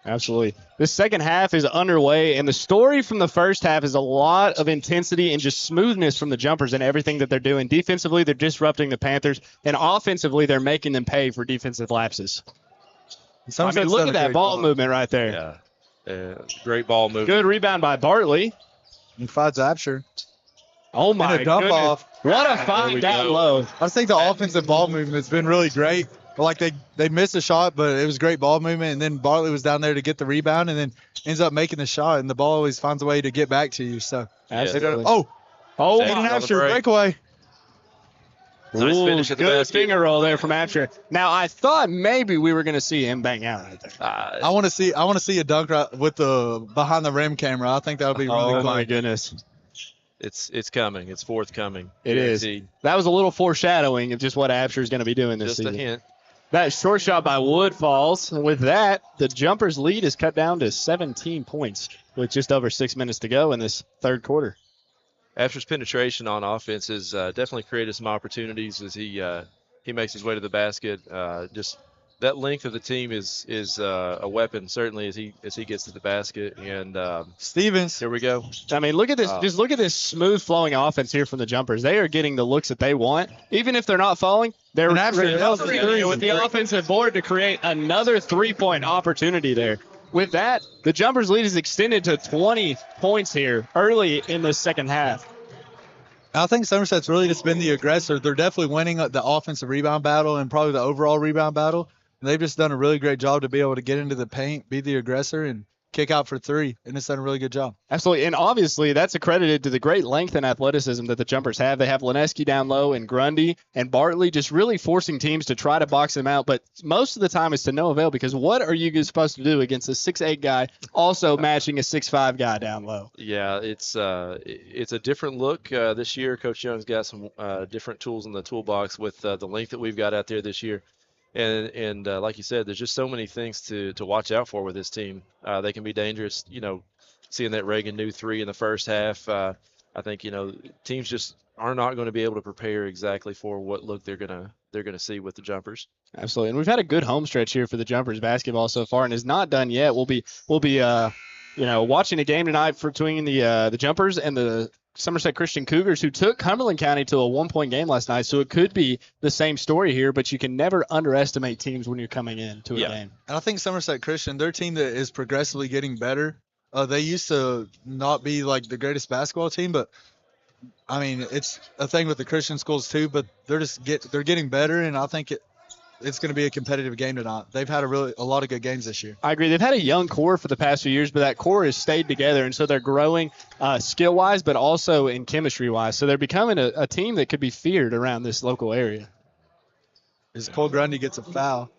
Absolutely. This second half is underway, and the story from the first half is a lot of intensity and just smoothness from the jumpers and everything that they're doing. Defensively, they're disrupting the Panthers, and offensively, they're making them pay for defensive lapses. Look at that ball movement right there. Yeah, great ball movement. Good rebound by Bartley. And finds Absher. Oh, my and a dump goodness. off. What a find down low. I just think the offensive ball movement's been really great. Like they missed a shot, but it was great ball movement, and then Bartley was down there to get the rebound, and then ends up making the shot, and the ball always finds a way to get back to you. So, absolutely. Aiden Absher breakaway. Nice finish at the good basket. finger roll there from Absher. Now I thought maybe we were going to see him bang out right there. I want to see a dunk with the behind the rim camera. I think that would be really cool. Oh my goodness. It's coming. It's forthcoming. It is. That was a little foreshadowing of just what Absher is going to be doing this season. Just a hint. That short shot by Wood falls. And with that, the Jumpers' lead is cut down to 17 points with just over 6 minutes to go in this third quarter. Absher's penetration on offense has definitely created some opportunities as he makes his way to the basket. Just that length of the team is a weapon, certainly, as he gets to the basket. And Stevens. Here we go. I mean, look at this. Just look at this smooth flowing offense here from the Jumpers. They are getting the looks that they want. Even if they're not falling, they're with the offensive board to create another three-point opportunity there. With that, the Jumpers' lead is extended to 20 points here early in the second half. I think Somerset's really just been the aggressor. They're definitely winning the offensive rebound battle and probably the overall rebound battle. And they've just done a really great job to be able to get into the paint, be the aggressor, and kick out for three. And it's done a really good job. Absolutely. And obviously, that's accredited to the great length and athleticism that the Jumpers have. They have Lineski down low and Grundy and Bartley just really forcing teams to try to box them out. But most of the time, it's to no avail because what are you supposed to do against a 6'8 guy also matching a 6'5 guy down low? Yeah, it's a different look this year. Coach Young's got some different tools in the toolbox with the length that we've got out there this year. And like you said, there's just so many things to watch out for with this team. They can be dangerous, seeing that Reagan knew three in the first half. I think, teams just are not going to be able to prepare exactly for what look they're gonna see with the Jumpers. Absolutely. And we've had a good home stretch here for the Jumpers basketball so far and is not done yet. We'll be watching a game tonight between the Jumpers and the Somerset Christian Cougars, who took Cumberland County to a 1-point game last night. So it could be the same story here, but you can never underestimate teams when you're coming into a game. And I think Somerset Christian, their team that is progressively getting better. They used to not be like the greatest basketball team, but I mean, it's a thing with the Christian schools too, but they're getting better, and I think it's going to be a competitive game tonight. They've had a lot of good games this year. I agree. They've had a young core for the past few years, but that core has stayed together, and so they're growing skill-wise, but also in chemistry-wise. So they're becoming a team that could be feared around this local area. As Cole Grundy gets a foul.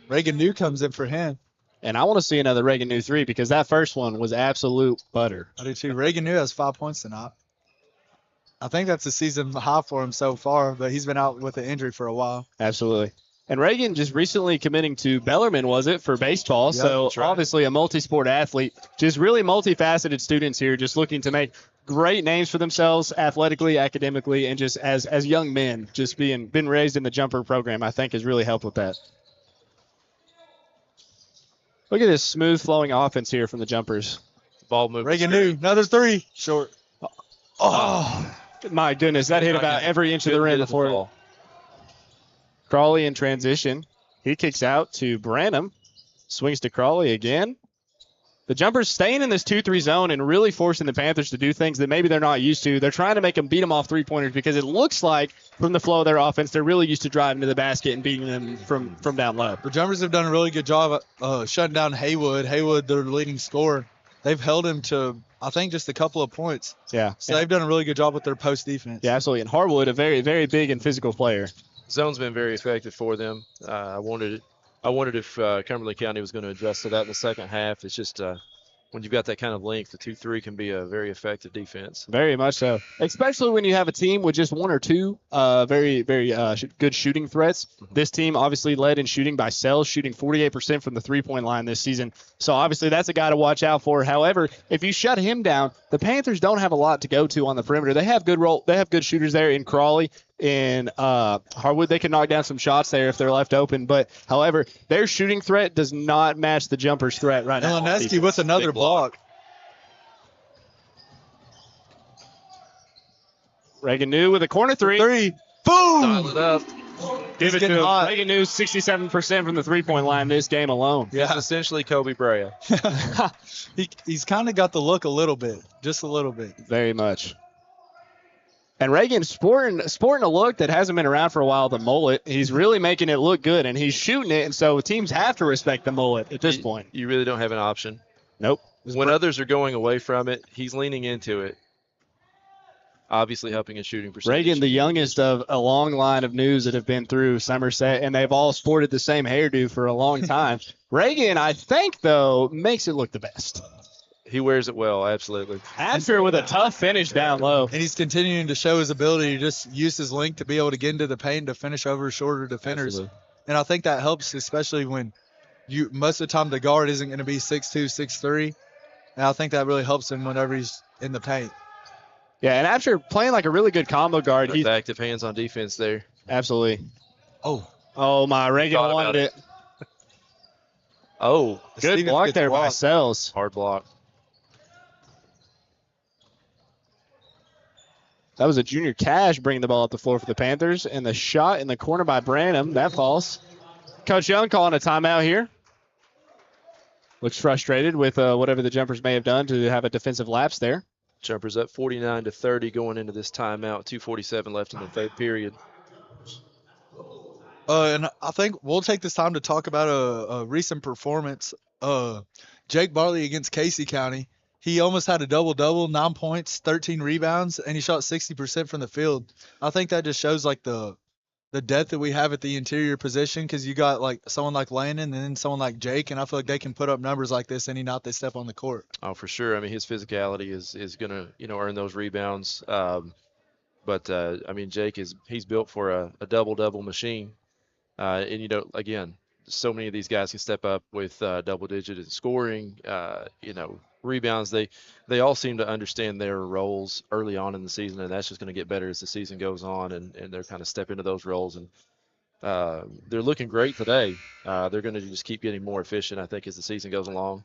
Reagan New comes in for him. And I want to see another Reagan New 3 because that first one was absolute butter. I do too. Reagan New has 5 points tonight. I think that's a season high for him so far, but he's been out with an injury for a while. Absolutely. And Reagan just recently committing to Bellarmine, was it, for baseball? Yep, So that's right. Obviously a multi-sport athlete. Just really multifaceted students here, just looking to make great names for themselves athletically, academically, and just as young men, just been raised in the Jumper program, I think has really helped with that. Look at this smooth flowing offense here from the Jumpers. Ball movement. Reagan New, another three. Short. Oh, my goodness. That hit about every inch of the rim before it. Crawley in transition. He kicks out to Branham. Swings to Crawley again. The Jumpers staying in this 2-3 zone and really forcing the Panthers to do things that maybe they're not used to. They're trying to make them beat them off three-pointers because it looks like from the flow of their offense, they're really used to driving to the basket and beating them from down low. The Jumpers have done a really good job shutting down Haywood. Haywood, their leading scorer. They've held him to, I think, just a couple of points. Yeah. So they've done a really good job with their post defense. Yeah, absolutely. And Harwood, a very, very big and physical player. Zone's been very effective for them. I wondered if Cumberland County was going to adjust to that in the second half. It's just when you've got that kind of length, the 2-3 can be a very effective defense. Very much so, especially when you have a team with just one or two very, very good shooting threats. This team obviously led in shooting by Sells, shooting 48% from the three-point line this season. So obviously that's a guy to watch out for. However, if you shut him down, the Panthers don't have a lot to go to on the perimeter. They have good shooters there in Crawley. In Harwood, they can knock down some shots there if they're left open. But, however, their shooting threat does not match the Jumpers' threat right now. Lineski with another block. Reagan New with a corner three. Boom! Dial it up. Give it to him. Reagan New, 67% from the three-point line this game alone. Yeah. It's essentially Kobe Bryant. He's kind of got the look a little bit, just a little bit. Very much. And Reagan's sporting a look that hasn't been around for a while, the mullet. He's really making it look good, and he's shooting it, and so teams have to respect the mullet at this point. You really don't have an option. Nope. When others are going away from it, he's leaning into it. Obviously helping his shooting percentage. Reagan, the youngest of a long line of news that have been through Somerset, and they've all sported the same hairdo for a long time. Reagan, I think, though, makes it look the best. He wears it well, absolutely. Absher with a tough finish down low. And he's continuing to show his ability to just use his length to be able to get into the paint to finish over shorter defenders. Absolutely. And I think that helps, especially when most of the time the guard isn't going to be 6'2", 6'3". And I think that really helps him whenever he's in the paint. Yeah, and Absher playing like a really good combo guard. He's active hands on defense there. Absolutely. Oh, My Reagan wanted it. Oh, good block there by Sells. Hard block. That was a junior Cash bringing the ball up the floor for the Panthers. And the shot in the corner by Branham, that falls. Coach Young calling a timeout here. Looks frustrated with whatever the Jumpers may have done to have a defensive lapse there. Jumpers up 49-30 going into this timeout. 2:47 left in the third period. And I think we'll take this time to talk about a recent performance. Jake Bartley against Casey County. He almost had a double-double, 9 points, 13 rebounds, and he shot 60% from the field. I think that just shows like the depth that we have at the interior position, because you got like someone like Landon and then someone like Jake, and I feel like they can put up numbers like this any night they step on the court. Oh, for sure. I mean, his physicality is going to, earn those rebounds. But I mean, Jake he's built for a double-double machine. And, again, so many of these guys can step up with double-digit in scoring, rebounds. They all seem to understand their roles early on in the season, and that's just going to get better as the season goes on, and they're kind of step into those roles. And they're looking great today. They're going to just keep getting more efficient, I think, as the season goes along.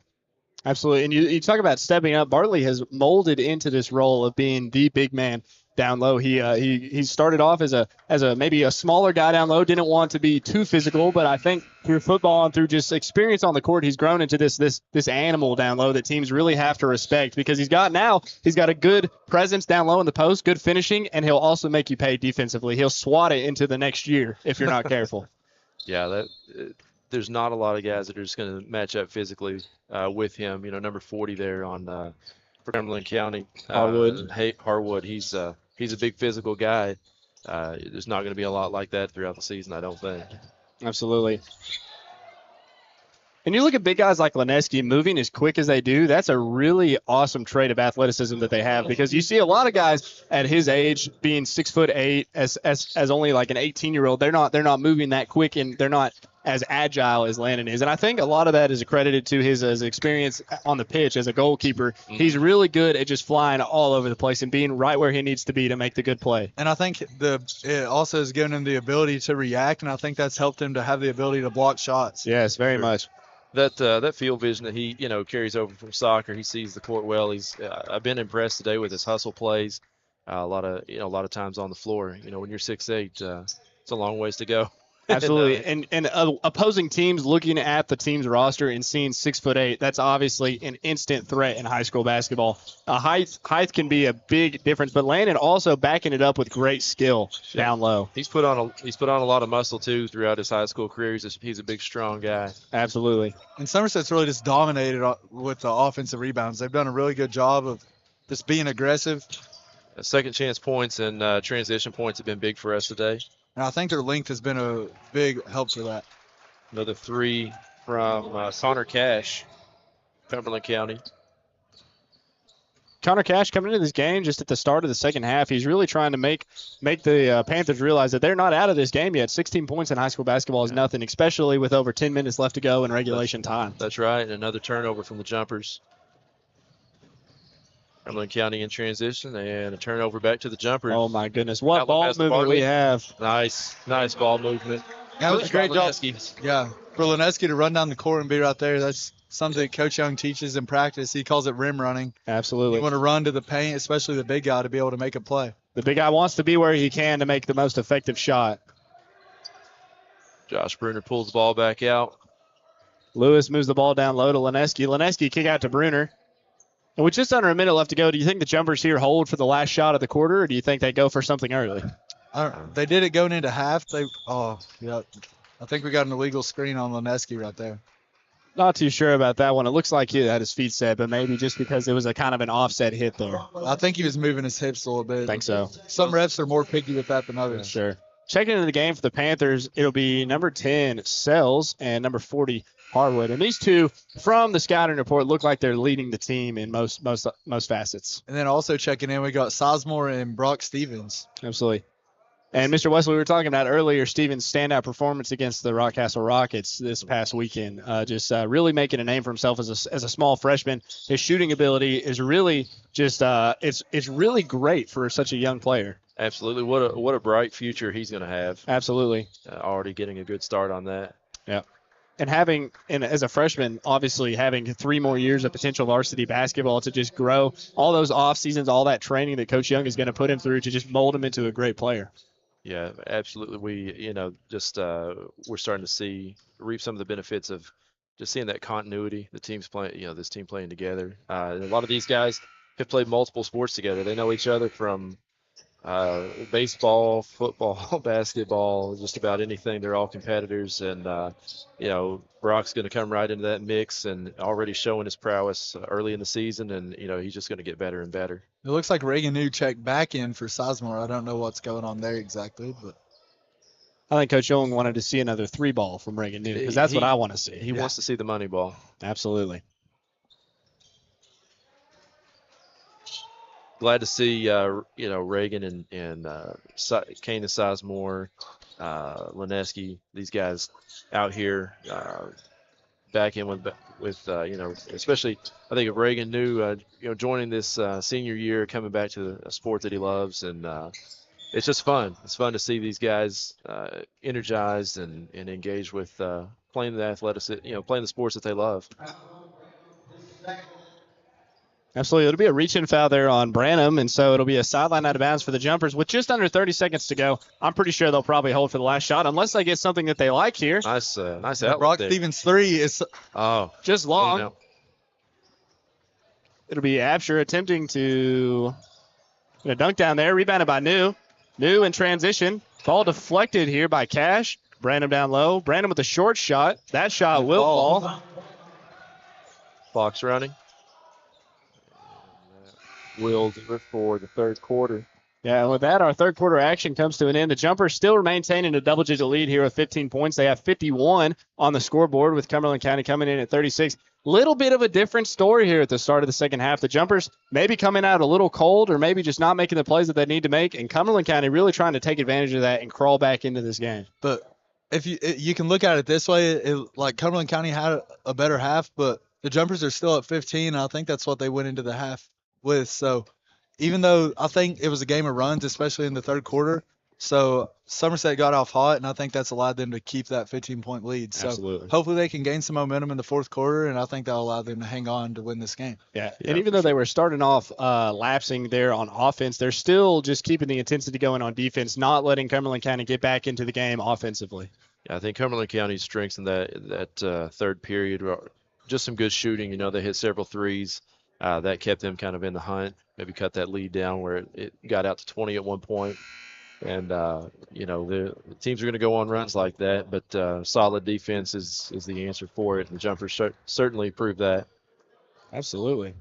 Absolutely. And you talk about stepping up. Bartley has molded into this role of being the big man down low. He started off as a maybe a smaller guy down low, didn't want to be too physical, but I think through football and through just experience on the court, he's grown into this animal down low that teams really have to respect, because he's got a good presence down low in the post, good finishing, and he'll also make you pay defensively. He'll swat it into the next year if you're not careful. Yeah, there's not a lot of guys that are just going to match up physically with him. Number 40 there on for Cumberland County. Harwood. He's a big physical guy. There's not going to be a lot like that throughout the season, I don't think. Absolutely. And you look at big guys like Lineski moving as quick as they do. That's a really awesome trait of athleticism that they have, because you see a lot of guys at his age being 6'8" as only like an 18-year-old. They're not moving that quick, and they're not as agile as Landon is. And I think a lot of that is accredited to his experience on the pitch as a goalkeeper. Mm-hmm. He's really good at just flying all over the place and being right where he needs to be to make the good play. And I think it also has given him the ability to react, and I think that's helped him to have the ability to block shots. Yes, very much. That field vision that he carries over from soccer, he sees the court well. I've been impressed today with his hustle plays. A lot of times on the floor. When you're 6'8", it's a long ways to go. Absolutely. And opposing teams looking at the team's roster and seeing 6'8", that's obviously an instant threat in high school basketball. Height can be a big difference, but Landon also backing it up with great skill down low. He's put on a lot of muscle too throughout his high school career. He's a big, strong guy. Absolutely. And Somerset's really just dominated with the offensive rebounds. They've done a really good job of just being aggressive. Second chance points and transition points have been big for us today. And I think their length has been a big help for that. Another three from Connor Cash, Cumberland County. Connor Cash coming into this game just at the start of the second half. He's really trying to make the Panthers realize that they're not out of this game yet. 16 points in high school basketball is nothing, especially with over 10 minutes left to go in regulation time. That's right. And another turnover from the Jumpers. Cumberland County in transition, and a turnover back to the Jumpers. Oh, my goodness. What ball movement we have. Nice ball movement. Yeah, it was a great job. Yeah, for Lineski to run down the court and be right there, that's something that Coach Young teaches in practice. He calls it rim running. Absolutely. You want to run to the paint, especially the big guy, to be able to make a play. The big guy wants to be where he can to make the most effective shot. Josh Bruner pulls the ball back out. Lewis moves the ball down low to Lineski. Lineski kick out to Bruner. And with just under a minute left to go, do you think the Jumpers here hold for the last shot of the quarter, or do you think they go for something early? They did it going into half. I think we got an illegal screen on Lineski right there. Not too sure about that one. It looks like he had his feet set, but maybe just because it was a kind of an offset hit there. I think he was moving his hips a little bit. I think so. Some refs are more picky with that than others. Sure. Checking into the game for the Panthers, it'll be number 10, Sells, and number 40, Harwood. And these two, from the scouting report, look like they're leading the team in most facets. And then also checking in, we got Sizemore and Brock Stevens. Absolutely. And Mr. Wesley, we were talking about earlier, Stevens' standout performance against the Rockcastle Rockets this past weekend. Really making a name for himself as a small freshman. His shooting ability is really just it's really great for such a young player. Absolutely. What a bright future he's going to have. Absolutely. Already getting a good start on that. Yeah. And as a freshman, obviously having 3 more years of potential varsity basketball to just grow, all those off seasons, all that training that Coach Young is going to put him through to just mold him into a great player. Yeah, absolutely. We're starting to reap some of the benefits of just seeing that continuity, the teams playing, this team playing together. A lot of these guys have played multiple sports together. They know each other from baseball, football, basketball, just about anything. They're all competitors, and Brock's going to come right into that mix and already showing his prowess early in the season, and he's just going to get better and better. It looks like Reagan New checked back in for Sizemore. I don't know what's going on there exactly, but I think Coach Young wanted to see another 3-ball from Reagan New because that's what I want to see. He wants to see the money ball. Absolutely. Glad to see Reagan and Kane and Sizemore, Lineski, these guys out here back in with especially I think of Reagan New joining this senior year, coming back to a sport that he loves, and it's just fun. It's fun to see these guys energized and engaged with playing the playing the sports that they love. Absolutely. It'll be a reach-in foul there on Branham, and so it'll be a sideline out of bounds for the Jumpers. With just under 30 seconds to go, I'm pretty sure they'll probably hold for the last shot unless they get something that they like here. Nice outlet Brock there. Stevens' 3 is Just long. It'll be Absher attempting to dunk down there. Rebounded by New. New in transition. Ball deflected here by Cash. Branham down low. Branham with a short shot. That shot will fall. Clock's running. Will do it for the third quarter. Yeah, and with that, our third quarter action comes to an end. The Jumpers still maintaining a double-digit lead here with 15 points. They have 51 on the scoreboard with Cumberland County coming in at 36. Little bit of a different story here at the start of the second half. The Jumpers maybe coming out a little cold or maybe just not making the plays that they need to make, and Cumberland County really trying to take advantage of that and crawl back into this game. But if you can look at it this way, like Cumberland County had a better half, but the Jumpers are still at 15, and I think that's what they went into the half with. So even though I think it was a game of runs, especially in the third quarter, so Somerset got off hot, and I think that's allowed them to keep that 15-point lead. So Absolutely. Hopefully they can gain some momentum in the fourth quarter, and I think that'll allow them to hang on to win this game. Yeah, and even though they were starting off lapsing there on offense, they're still just keeping the intensity going on defense, not letting Cumberland County get back into the game offensively. Yeah, I think Cumberland County's strengths in that third period were just some good shooting. They hit several threes. That kept them kind of in the hunt, maybe cut that lead down where it got out to 20 at one point. And, the teams are going to go on runs like that, but solid defense is the answer for it. And the Jumpers certainly proved that. Absolutely.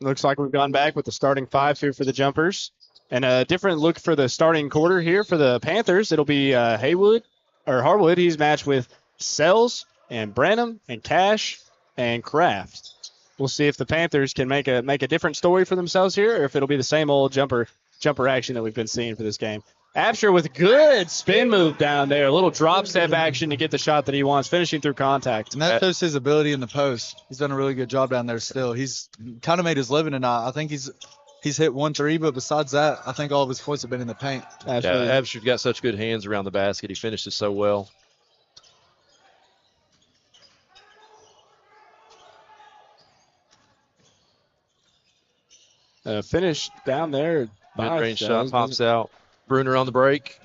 Looks like we've gone back with the starting 5 here for the Jumpers. And a different look for the starting quarter here for the Panthers. It'll be Harwood. He's matched with Sells and Branham and Cash and Kraft. We'll see if the Panthers can make a different story for themselves here, or if it'll be the same old jumper action that we've been seeing for this game. Absher with good spin move down there, a little drop step action to get the shot that he wants, finishing through contact. And that shows his ability in the post. He's done a really good job down there still. He's kind of made his living tonight. I think he's hit 1 3, but besides that, I think all of his points have been in the paint. Absolutely. Yeah, Absher's got such good hands around the basket. He finishes so well. Finish down there. Mid-range shot pops out. Bruner on the break.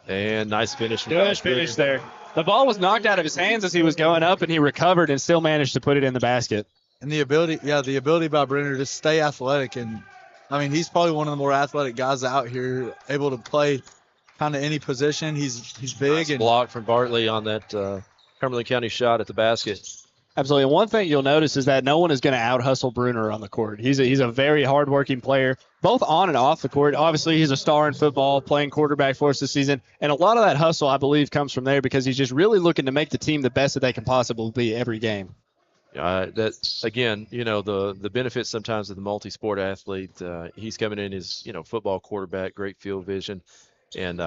And nice finish. Good finish there. The ball was knocked out of his hands as he was going up, and he recovered and still managed to put it in the basket. And the ability by Bruner to stay athletic. And, I mean, he's probably one of the more athletic guys out here, able to play kind of any position. He's big. Nice block from Bartley on that Cumberland County shot at the basket. Absolutely. And one thing you'll notice is that no one is going to out-hustle Bruner on the court. He's a very hard-working player, both on and off the court. Obviously, he's a star in football, playing quarterback for us this season. And a lot of that hustle, I believe, comes from there because he's just really looking to make the team the best that they can possibly be every game. That's, again, the benefits sometimes of the multi-sport athlete. He's coming in as, football quarterback, great field vision. And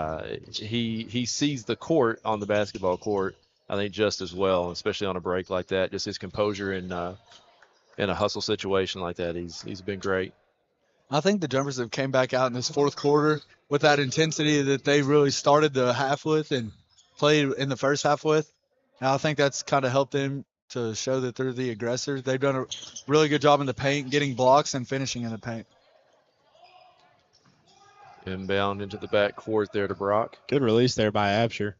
he sees the court on the basketball court, I think, just as well, especially on a break like that. Just his composure in a hustle situation like that, he's been great. I think the Jumpers have came back out in this fourth quarter with that intensity that they really started the half with and played in the first half with. And I think that's kind of helped them to show that they're the aggressors. They've done a really good job in the paint, getting blocks and finishing in the paint. Inbound into the back court there to Brock. Good release there by Absher.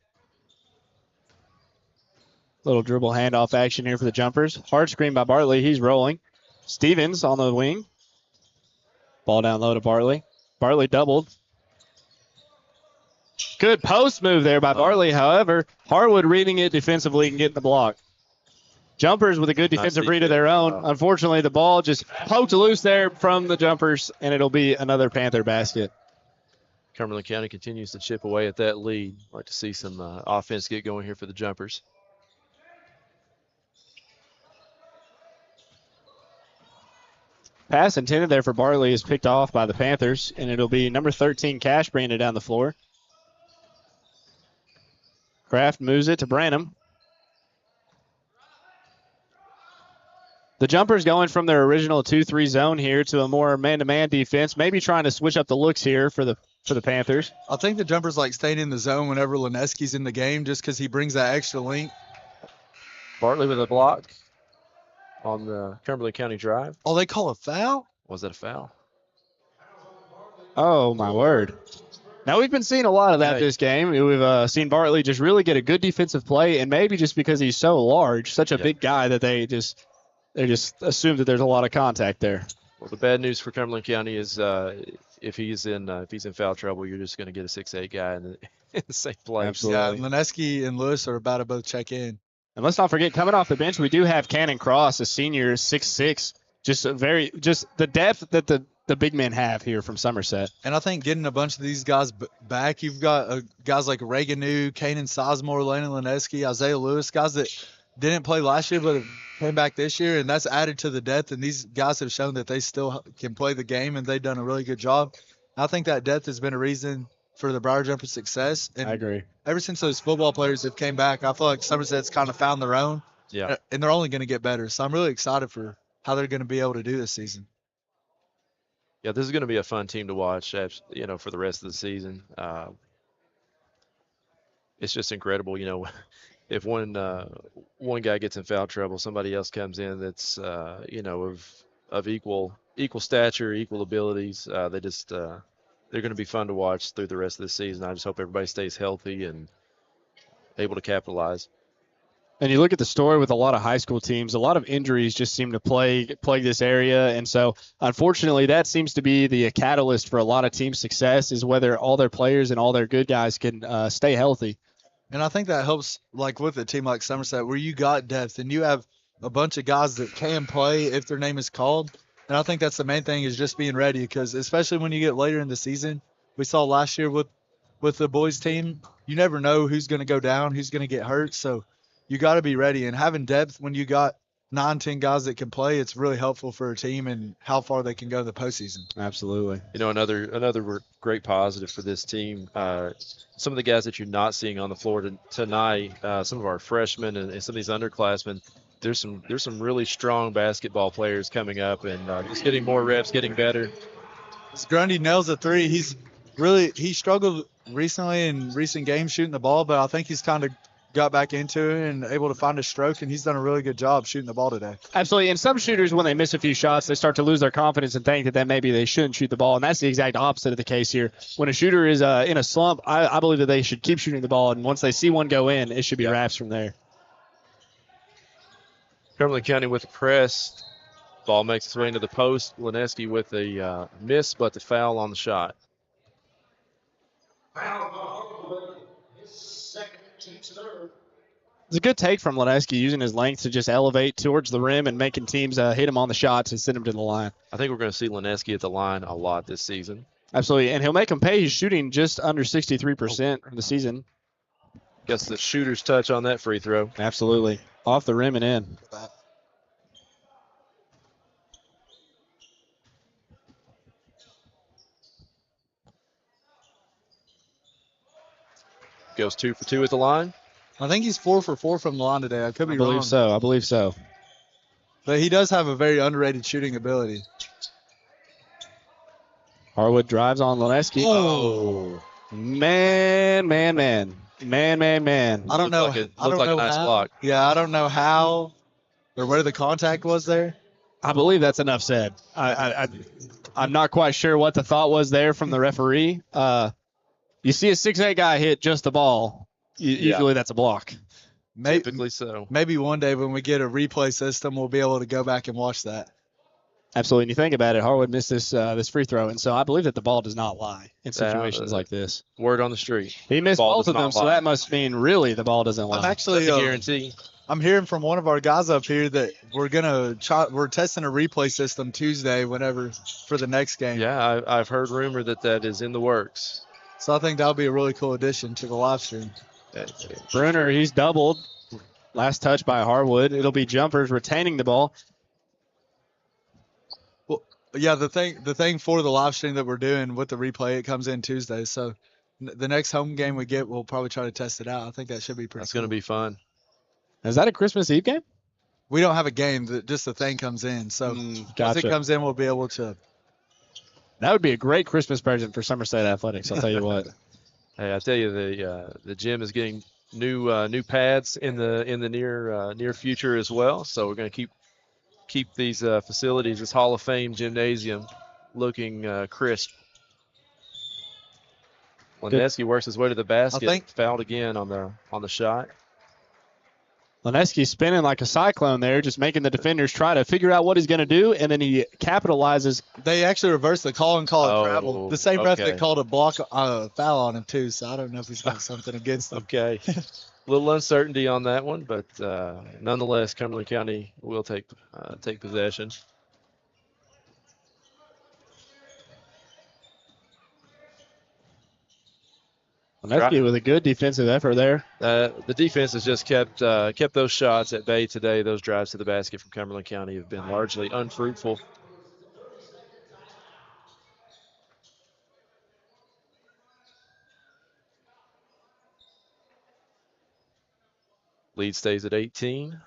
Little dribble handoff action here for the Jumpers. Hard screen by Bartley. He's rolling. Stevens on the wing. Ball down low to Bartley. Bartley doubled. Good post move there by Bartley. However, Harwood reading it defensively and getting the block. Jumpers with a good defensive read of their own. Unfortunately, the ball just poked loose there from the Jumpers, and it'll be another Panther basket. Cumberland County continues to chip away at that lead. I'd like to see some offense get going here for the Jumpers. Pass intended there for Bartley is picked off by the Panthers, and it'll be number 13, Cash, bringing it down the floor. Kraft moves it to Branham. The Jumpers going from their original 2-3 zone here to a more man-to-man defense, maybe trying to switch up the looks here for the Panthers. I think the Jumpers like staying in the zone whenever Lineski's in the game just because he brings that extra length. Bartley with a block on the Cumberland County drive. Oh, they call a foul? Was that a foul? Oh, my word. Now, we've been seeing a lot of that this game. We've seen Bartley just really get a good defensive play, and maybe just because he's so large, such a big guy, that they just assume that there's a lot of contact there. Well, the bad news for Cumberland County is if he's in foul trouble, you're just going to get a 6'8" guy in the same place. Absolutely. Yeah, Lineski and Lewis are about to both check in. And let's not forget, coming off the bench, we do have Cannon Cross, a senior, 6'6". Just the depth that the big men have here from Somerset. And I think getting a bunch of these guys back, you've got guys like Reagan New, Kanan Sizemore, Landon Lineski, Isaiah Lewis, guys that didn't play last year but came back this year, and that's added to the depth. And these guys have shown that they still can play the game, and they've done a really good job. I think that depth has been a reason for the Briar Jumpers' success. And I agree. Ever since those football players have came back, I feel like Somerset's kind of found their own. Yeah. And they're only going to get better. So I'm really excited for how they're going to be able to do this season. Yeah, this is going to be a fun team to watch, for the rest of the season. It's just incredible, if one guy gets in foul trouble, somebody else comes in that's of equal stature, equal abilities. They're going to be fun to watch through the rest of the season. I just hope everybody stays healthy and able to capitalize. And you look at the story with a lot of high school teams, a lot of injuries just seem to plague this area. And so, unfortunately, that seems to be the catalyst for a lot of team success, is whether all their players and all their good guys can stay healthy. And I think that helps, like with a team like Somerset, where you got depth and you have a bunch of guys that can play if their name is called. And I think that's the main thing, is just being ready, because especially when you get later in the season, we saw last year with the boys team, you never know who's going to go down, who's going to get hurt. So you got to be ready, and having depth when you got 9-10 guys that can play, it's really helpful for a team and how far they can go in the postseason. Absolutely. Another great positive for this team. Some of the guys that you're not seeing on the floor tonight, some of our freshmen and some of these underclassmen, there's some really strong basketball players coming up, and just getting more reps, getting better. Grundy nails a three. He struggled recently in recent games shooting the ball, but I think he's kind of got back into it and able to find a stroke, and he's done a really good job shooting the ball today. Absolutely. And some shooters, when they miss a few shots, they start to lose their confidence and think that maybe they shouldn't shoot the ball. And that's the exact opposite of the case here. When a shooter is in a slump, I believe that they should keep shooting the ball, and once they see one go in, it should be wraps from there. Cumberland County with the press. Ball makes its way into the post. Lineski with a miss, but the foul on the shot. It's a good take from Lineski, using his length to just elevate towards the rim and making teams hit him on the shots and send him to the line. I think we're going to see Lineski at the line a lot this season. Absolutely, and he'll make him pay. He's shooting just under 63% of the season. Gets the shooter's touch on that free throw. Absolutely. Off the rim and in. Goes 2 for 2 at the line. I think he's 4 for 4 from the line today. I could be wrong. I believe so. But he does have a very underrated shooting ability. Harwood drives on Lineski. Oh. Man. I don't know. Looked like a nice block. Yeah, I don't know how or where the contact was there. I believe that's enough said. I'm not quite sure what the thought was there from the referee. You see a 6'8" guy hit just the ball, usually that's a block. Typically so. Maybe one day when we get a replay system, we'll be able to go back and watch that. Absolutely. And you think about it, Harwood missed this free throw, and so I believe that the ball does not lie in situations like this. Word on the street. He missed Ball both does of them, not so lie. that must mean really the ball doesn't lie. I'm actually That's a guarantee. I'm hearing from one of our guys up here that we're testing a replay system Tuesday for the next game. Yeah, I've heard rumor that is in the works. So I think that'll be a really cool addition to the live stream. Bruner, he's doubled. Last touch by Harwood. It'll be Jumpers retaining the ball. Well, yeah, the thing for the live stream that we're doing with the replay, it comes in Tuesday. So the next home game we get, we'll probably try to test it out. I think that should be pretty. That's going to be fun. Is that a Christmas Eve game? We don't have a game. Just the thing comes in. So once Gotcha. it comes in, we'll be able to. That would be a great Christmas present for Somerset Athletics. I'll tell you what. Hey, I tell you, the gym is getting new pads in the near future as well. So we're going to keep these facilities, this Hall of Fame gymnasium, looking crisp. Lineski works his way to the basket. Fouled again on the shot. Lineski spinning like a cyclone there, just making the defenders try to figure out what he's going to do, and then he capitalizes. They actually reversed the call and call it travel. The same ref okay. that called a foul on him too, so I don't know if he's got something against him. Okay. A little uncertainty on that one, but nonetheless, Cumberland County will take possession. Lineski with a good defensive effort there. The defense has just kept those shots at bay today. Those drives to the basket from Cumberland County have been largely unfruitful. Lead stays at 18.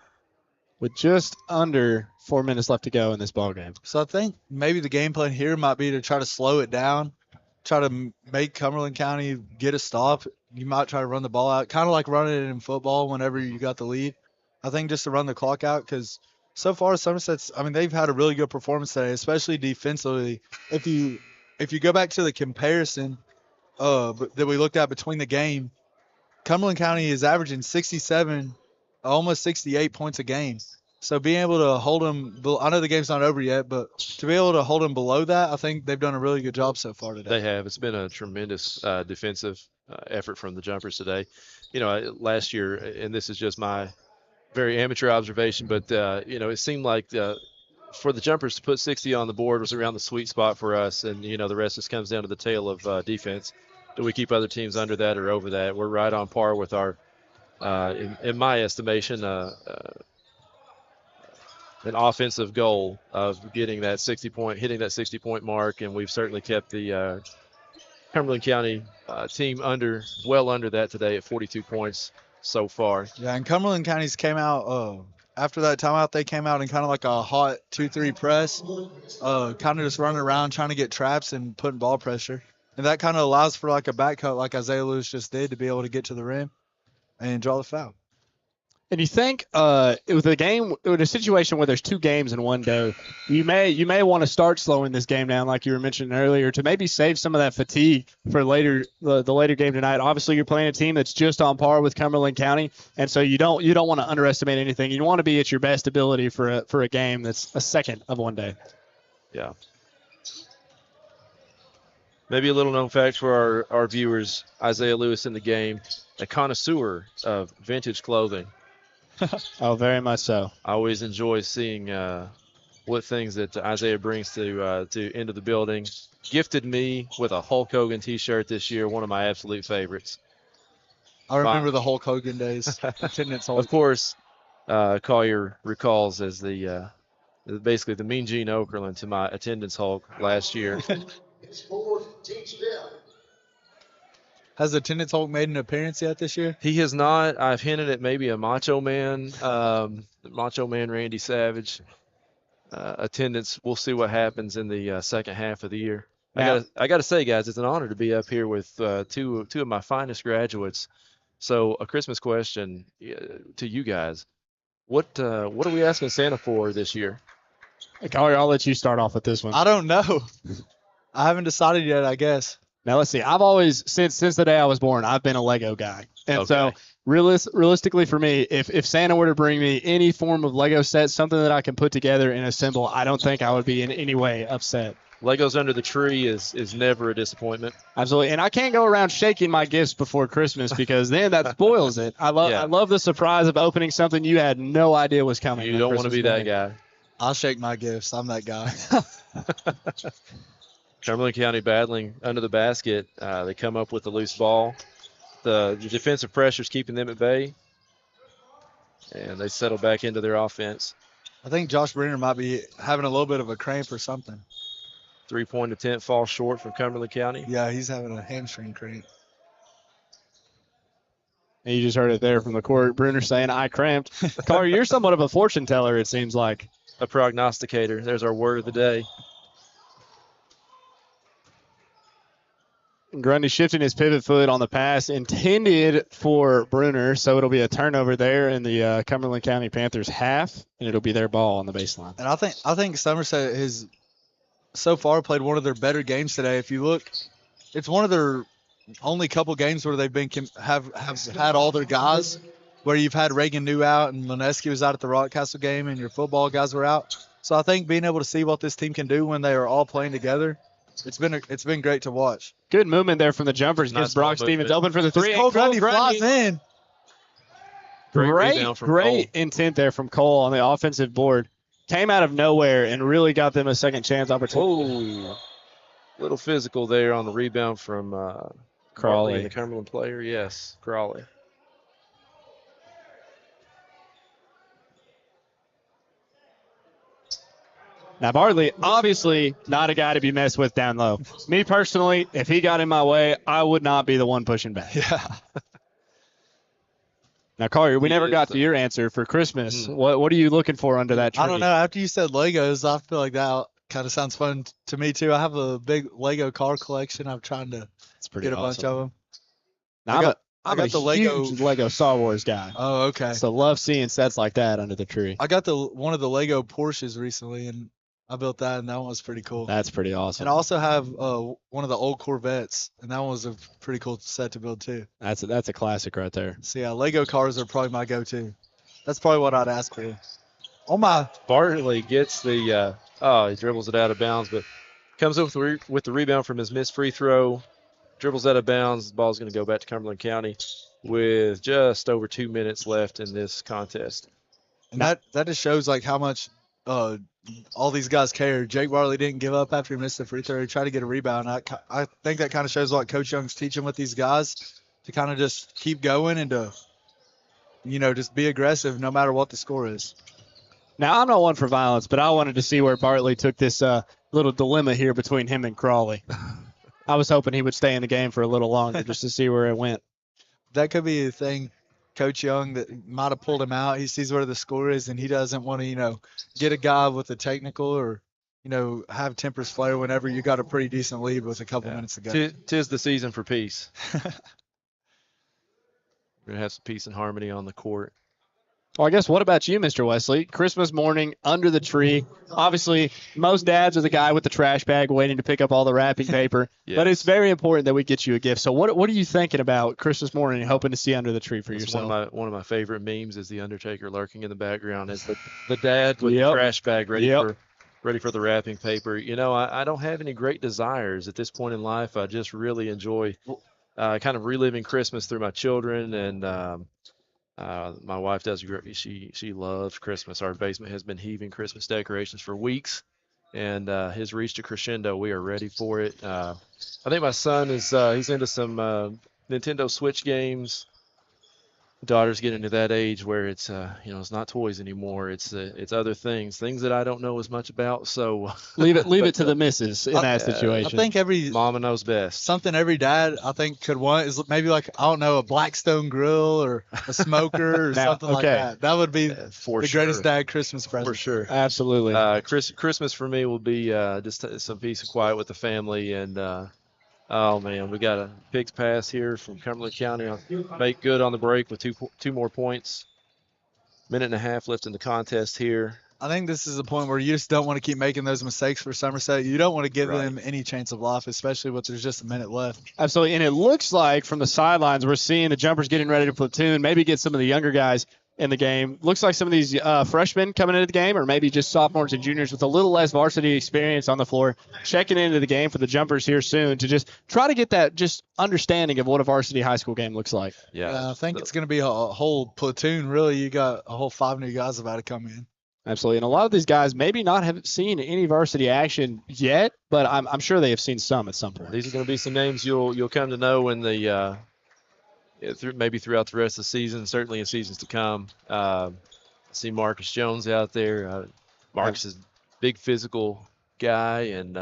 With just under 4 minutes left to go in this ball game. So I think maybe the game plan here might be to try to slow it down, try to make Cumberland County get a stop. You might try to run the ball out, kind of like running it in football whenever you got the lead. I think just to run the clock out because so far Somerset's, they've had a really good performance today, especially defensively. If you go back to the comparison that we looked at between the game, Cumberland County is averaging 67, almost 68 points a game. So being able to hold them, I know the game's not over yet, but to be able to hold them below that, I think they've done a really good job so far today. They have. It's been a tremendous defensive effort from the Jumpers today. Last year, and this is just my very amateur observation, but, it seemed like for the Jumpers to put 60 on the board was around the sweet spot for us, and, the rest just comes down to the tail of defense. Do we keep other teams under that or over that? We're right on par with our, in my estimation, an offensive goal of hitting that 60-point mark, and we've certainly kept the Cumberland County team well under that today at 42 points so far. Yeah, and Cumberland County's came out after that timeout. They came out in kind of like a hot 2-3 press, kind of just running around trying to get traps and putting ball pressure. And that kind of allows for like a back cut like Isaiah Lewis just did to be able to get to the rim and draw the foul. And you think with a situation where there's two games in one day, you may want to start slowing this game down like you were mentioning earlier to maybe save some of that fatigue for the later game tonight. Obviously, you're playing a team that's just on par with Cumberland County, and so you don't want to underestimate anything. You want to be at your best ability for a game that's a second of one day. Yeah. Maybe a little known fact for our viewers, Isaiah Lewis in the game, a connoisseur of vintage clothing. Oh, very much so. I always enjoy seeing what things that Isaiah brings to into the building. Gifted me with a Hulk Hogan T-shirt this year, one of my absolute favorites. I remember the Hulk Hogan days. Attendance Hulk. Of course, Collier recalls as basically the Mean Gene Okerlund to my attendance Hulk last year. Has Attendance Hulk made an appearance yet this year? He has not. I've hinted at maybe a Macho Man Randy Savage attendance. We'll see what happens in the second half of the year. Now, I got to say, guys, it's an honor to be up here with two of my finest graduates. So a Christmas question to you guys. What are we asking Santa for this year? Collier, I'll let you start off with this one. I don't know. I haven't decided yet, I guess. Now, let's see. I've always, since the day I was born, I've been a Lego guy. And so realistically for me, if Santa were to bring me any form of Lego set, something that I can put together and assemble, I don't think I would be in any way upset. Legos under the tree is never a disappointment. Absolutely. And I can't go around shaking my gifts before Christmas because then that spoils it. I love the surprise of opening something you had no idea was coming. You don't want to be that guy. I'll shake my gifts. I'm that guy. Cumberland County battling under the basket. They come up with the loose ball. The defensive pressure is keeping them at bay, and they settle back into their offense. I think Josh Brenner might be having a little bit of a cramp or something. 3-point attempt falls short from Cumberland County. Yeah, he's having a hamstring cramp. And you just heard it there from the court. Bruner saying, I cramped. Carter, you're somewhat of a fortune teller, it seems like. A prognosticator. There's our word of the day. Grundy shifting his pivot foot on the pass intended for Bruner, so it'll be a turnover there in the Cumberland County Panthers half, and it'll be their ball on the baseline. And I think Somerset has so far played one of their better games today. If you look, it's one of their only couple games where they've been have had all their guys, where you've had Reagan New out and Lineski was out at the Rockcastle game and your football guys were out. So I think being able to see what this team can do when they are all playing together, it's been great to watch. Good movement there from the jumpers. Nice Gives Brock Stevens open for the three. Cole Grundy flies in. Great intent there from Cole on the offensive board. Came out of nowhere and really got them a second chance opportunity. Oh, little physical there on the rebound from Crawley, the Cumberland player. Yes, Crawley. Now, Bartley, obviously not a guy to be messed with down low. Me personally, if he got in my way, I would not be the one pushing back. Yeah. Now, Collier, we never got to your answer for Christmas. What are you looking for under that tree? I don't know. After you said Legos, I feel like that kind of sounds fun to me, too. I have a big Lego car collection. I'm trying to get a bunch of them. Now, I'm a huge Lego Star Wars guy. Oh, okay. So love seeing sets like that under the tree. I got one of the Lego Porsches recently, and I built that, and that one was pretty cool. That's pretty awesome. And I also have one of the old Corvettes, and that one was a pretty cool set to build, too. That's a classic right there. So, yeah, Lego cars are probably my go-to. That's probably what I'd ask for. Oh, my. Bartley gets the he dribbles it out of bounds, but comes up with the rebound from his missed free throw. Dribbles out of bounds. The ball's going to go back to Cumberland County with just over 2 minutes left in this contest. And that just shows, like, how much all these guys care. Jake Bartley didn't give up after he missed the free throw. He tried to get a rebound. I think that kind of shows what Coach Young's teaching with these guys, to kind of just keep going and to, just be aggressive no matter what the score is. Now, I'm not one for violence, but I wanted to see where Bartley took this little dilemma here between him and Crawley. I was hoping he would stay in the game for a little longer just to see where it went. That could be a thing, Coach Young, that might have pulled him out. He sees where the score is, and he doesn't want to, get a guy with a technical or, have tempers flare whenever you got a pretty decent lead with a couple minutes to go. Tis the season for peace. We're going to have some peace and harmony on the court. Well, I guess what about you, Mr. Wesley? Christmas morning under the tree. Obviously, most dads are the guy with the trash bag waiting to pick up all the wrapping paper. Yes. But it's very important that we get you a gift. So what are you thinking about Christmas morning and hoping to see under the tree for yourself? One of my favorite memes is the Undertaker lurking in the background. Is the dad with the trash bag ready for the wrapping paper. I don't have any great desires at this point in life. I just really enjoy kind of reliving Christmas through my children, and my wife does great. She loves Christmas. Our basement has been heaving Christmas decorations for weeks, and has reached a crescendo. We are ready for it. I think my son is he's into some Nintendo Switch games. Daughter's getting to that age where it's it's not toys anymore. It's other things that I don't know as much about. So leave it to the missus in that situation. I think every mama knows best. Something every dad I think could want is maybe like, I don't know, a Blackstone grill or a smoker or something like that. That would be the greatest dad Christmas present. For sure. Absolutely. Christmas for me will be just some peace and quiet with the family, and oh man, we got a pig's pass here from Cumberland County. Make good on the break with two more points. Minute and a half left in the contest here. I think this is the point where you just don't want to keep making those mistakes for Somerset. You don't want to give Right. them any chance of life, especially with there's just a minute left. Absolutely. And it looks like from the sidelines, we're seeing the Jumpers getting ready to platoon, maybe get some of the younger guys in the game. Looks like some of these freshmen coming into the game, or maybe just sophomores and juniors with a little less varsity experience on the floor, checking into the game for the Jumpers here soon to just try to get that just understanding of what a varsity high school game looks like. Yeah. I think it's going to be a whole platoon. Really, you got a whole 5 new guys about to come in. Absolutely. And a lot of these guys maybe not have seen any varsity action yet, but I'm sure they have seen some at some point. These are going to be some names you'll come to know in the maybe throughout the rest of the season, certainly in seasons to come. See Marcus Jones out there. Marcus is a big physical guy and,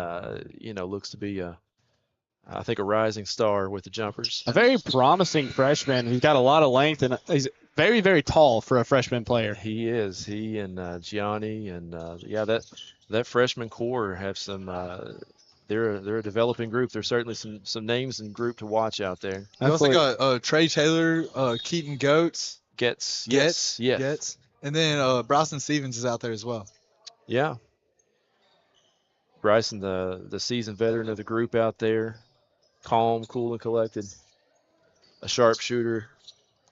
looks to be, I think, a rising star with the Jumpers. A very promising freshman. He's got a lot of length, and he's very, very tall for a freshman player. He is. He and Gianni and, that freshman core have some they're a developing group. There's certainly some names and group to watch out there. You also got Trey Taylor, Keaton Goetz, Getz. and then Bryson Stevens is out there as well. Yeah. Bryson, the seasoned veteran of the group out there, calm, cool, and collected, a sharpshooter.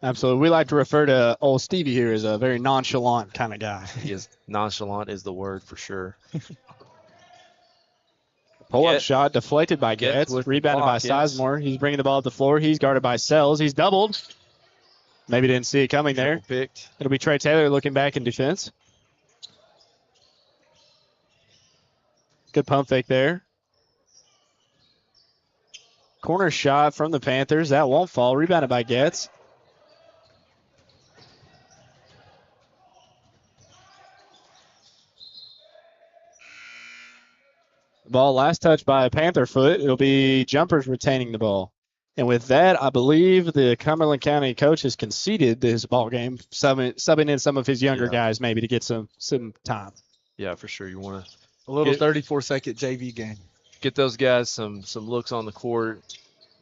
Absolutely. We like to refer to old Stevie here as a very nonchalant kind of guy. He is nonchalant is the word for sure. Pull-up shot deflected by Getz. Rebounded by Sizemore. He's bringing the ball up the floor. He's guarded by Sells. He's doubled. Maybe didn't see it coming there. Picked. It'll be Trey Taylor looking back in defense. Good pump fake there. Corner shot from the Panthers. That won't fall. Rebounded by Getz. Ball last touch by a Panther foot. It'll be Jumpers retaining the ball. And with that, I believe the Cumberland County coach has conceded this ball game, subbing in some of his younger guys maybe to get some time. Yeah, for sure. You want to a little 34-second JV game. Get those guys some looks on the court,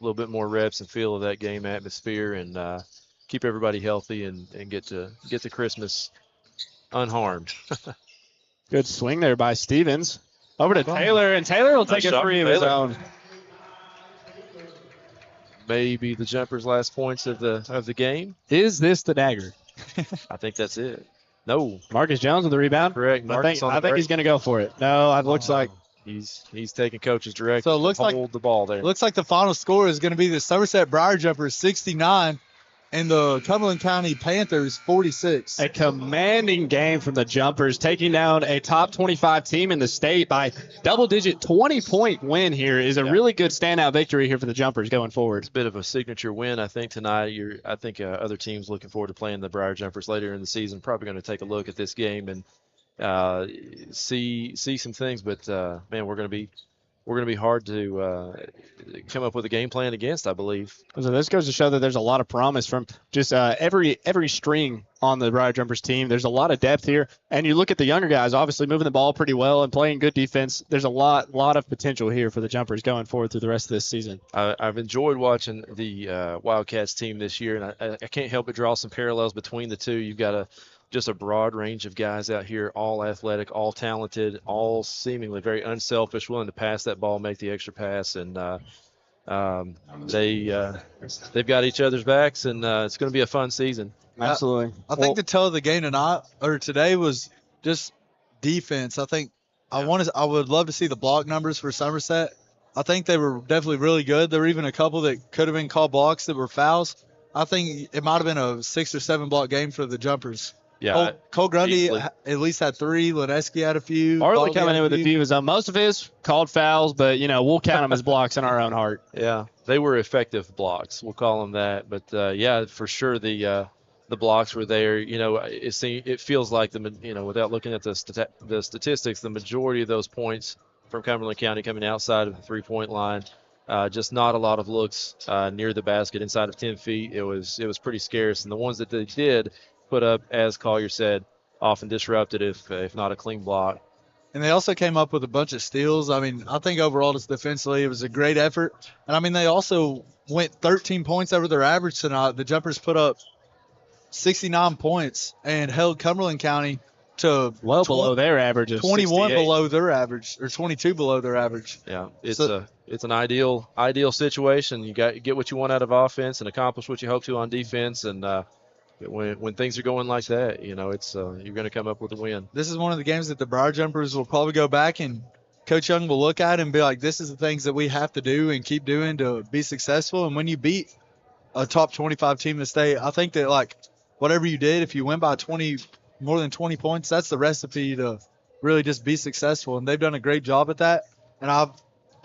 a little bit more reps and feel of that game atmosphere, and keep everybody healthy and get to Christmas unharmed. Good swing there by Stevens. Over to Taylor, and Taylor will take a three of his own. Maybe the Jumpers' last points of the game. Is this the dagger? I think that's it. No. Marcus Jones with the rebound. Correct. I think he's going to go for it. No, it looks like he's taking coach's direction. So it looks hold the ball there. Looks like the final score is going to be the Somerset Briar Jumpers 69 and the Cumberland County Panthers 46. A commanding game from the Jumpers, taking down a top 25 team in the state by double-digit 20-point win here is a really good standout victory here for the Jumpers going forward. It's a bit of a signature win, I think, tonight. I think other teams looking forward to playing the Briar Jumpers later in the season probably going to take a look at this game and see some things. But, man, we're going to be hard to come up with a game plan against, I believe. So this goes to show that there's a lot of promise from just every string on the Briar Jumpers team. There's a lot of depth here. And you look at the younger guys, obviously moving the ball pretty well and playing good defense. There's a lot of potential here for the Jumpers going forward through the rest of this season. I've enjoyed watching the Wildcats team this year, and I can't help but draw some parallels between the two. You've got just a broad range of guys out here, all athletic, all talented, all seemingly very unselfish, willing to pass that ball, make the extra pass, and they've got each other's backs, and it's going to be a fun season. Absolutely. I think the tell of the game today was just defense. I think I would love to see the block numbers for Somerset. I think they were definitely really good. There were even a couple that could have been called blocks that were fouls. I think it might have been a 6 or 7 block game for the Jumpers. Yeah, Cole Grundy at least had 3. Lineski had a few. Bartley coming in with a few of his own. Most of his called fouls, but, we'll count them as blocks in our own heart. Yeah, they were effective blocks. We'll call them that. But, yeah, for sure the blocks were there. It feels like, without looking at the statistics, the majority of those points from Cumberland County coming outside of the three-point line. Just not a lot of looks near the basket inside of 10 feet. It was pretty scarce. And the ones that they did put up, as Collier said, often disrupted if not a clean block. And they also came up with a bunch of steals. I mean, I think overall just defensively it was a great effort. And, I mean, they also went 13 points over their average tonight. The Jumpers put up 69 points and held Cumberland County to Well below their average of 21 68. below their average, or 22 below their average. Yeah, it's an ideal situation. You get what you want out of offense and accomplish what you hope to on defense. And when things are going like that, it's you're going to come up with a win. This is one of the games that the Briar Jumpers will probably go back and Coach Young will look at and be like, this is the things that we have to do and keep doing to be successful. And when you beat a top 25 team in the state, I think that, like, whatever you did, if you win by more than 20 points, that's the recipe to really just be successful. And they've done a great job at that. And I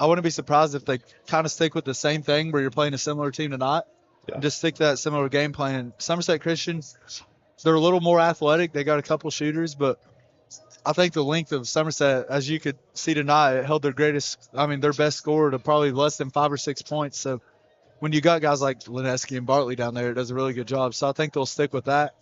wouldn't be surprised if they kind of stick with the same thing where you're playing a similar team tonight. Yeah. Just stick to that similar game plan. Somerset Christian, they're a little more athletic. They got a couple shooters, but I think the length of Somerset, as you could see tonight, it held their best score to probably less than 5 or 6 points. So when you got guys like Lineski and Bartley down there, it does a really good job. So I think they'll stick with that.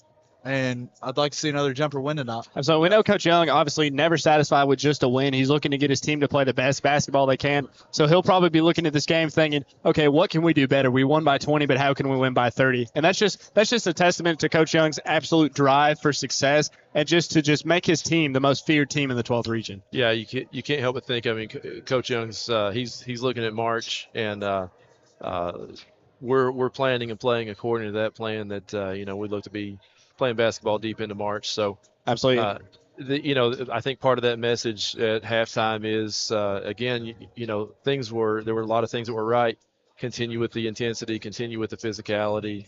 And I'd like to see another jumper win tonight. So we know Coach Young obviously never satisfied with just a win. He's looking to get his team to play the best basketball they can. So he'll probably be looking at this game thinking, okay, what can we do better? We won by 20, but how can we win by 30? And that's just a testament to Coach Young's absolute drive for success and to make his team the most feared team in the 12th region. Yeah, you can't help but think. I mean, Coach Young's he's looking at March, and we're planning and playing according to that plan that we look to be playing basketball deep into March. So absolutely. I think part of that message at halftime is again, there were a lot of things that were right. Continue with the intensity, continue with the physicality.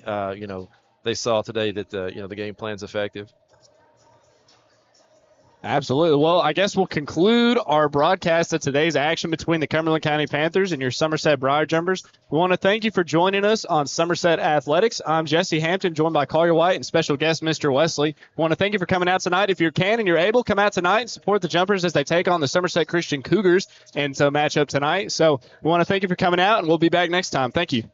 They saw today that the game plan's effective. Absolutely. Well, I guess we'll conclude our broadcast of today's action between the Cumberland County Panthers and your Somerset Briar Jumpers. We want to thank you for joining us on Somerset Athletics. I'm Jesse Hampton, joined by Collier White and special guest Mr. Wesley. We want to thank you for coming out tonight. If you can and you're able, come out tonight and support the Jumpers as they take on the Somerset Christian Cougars and so match up tonight. So we want to thank you for coming out, and we'll be back next time. Thank you.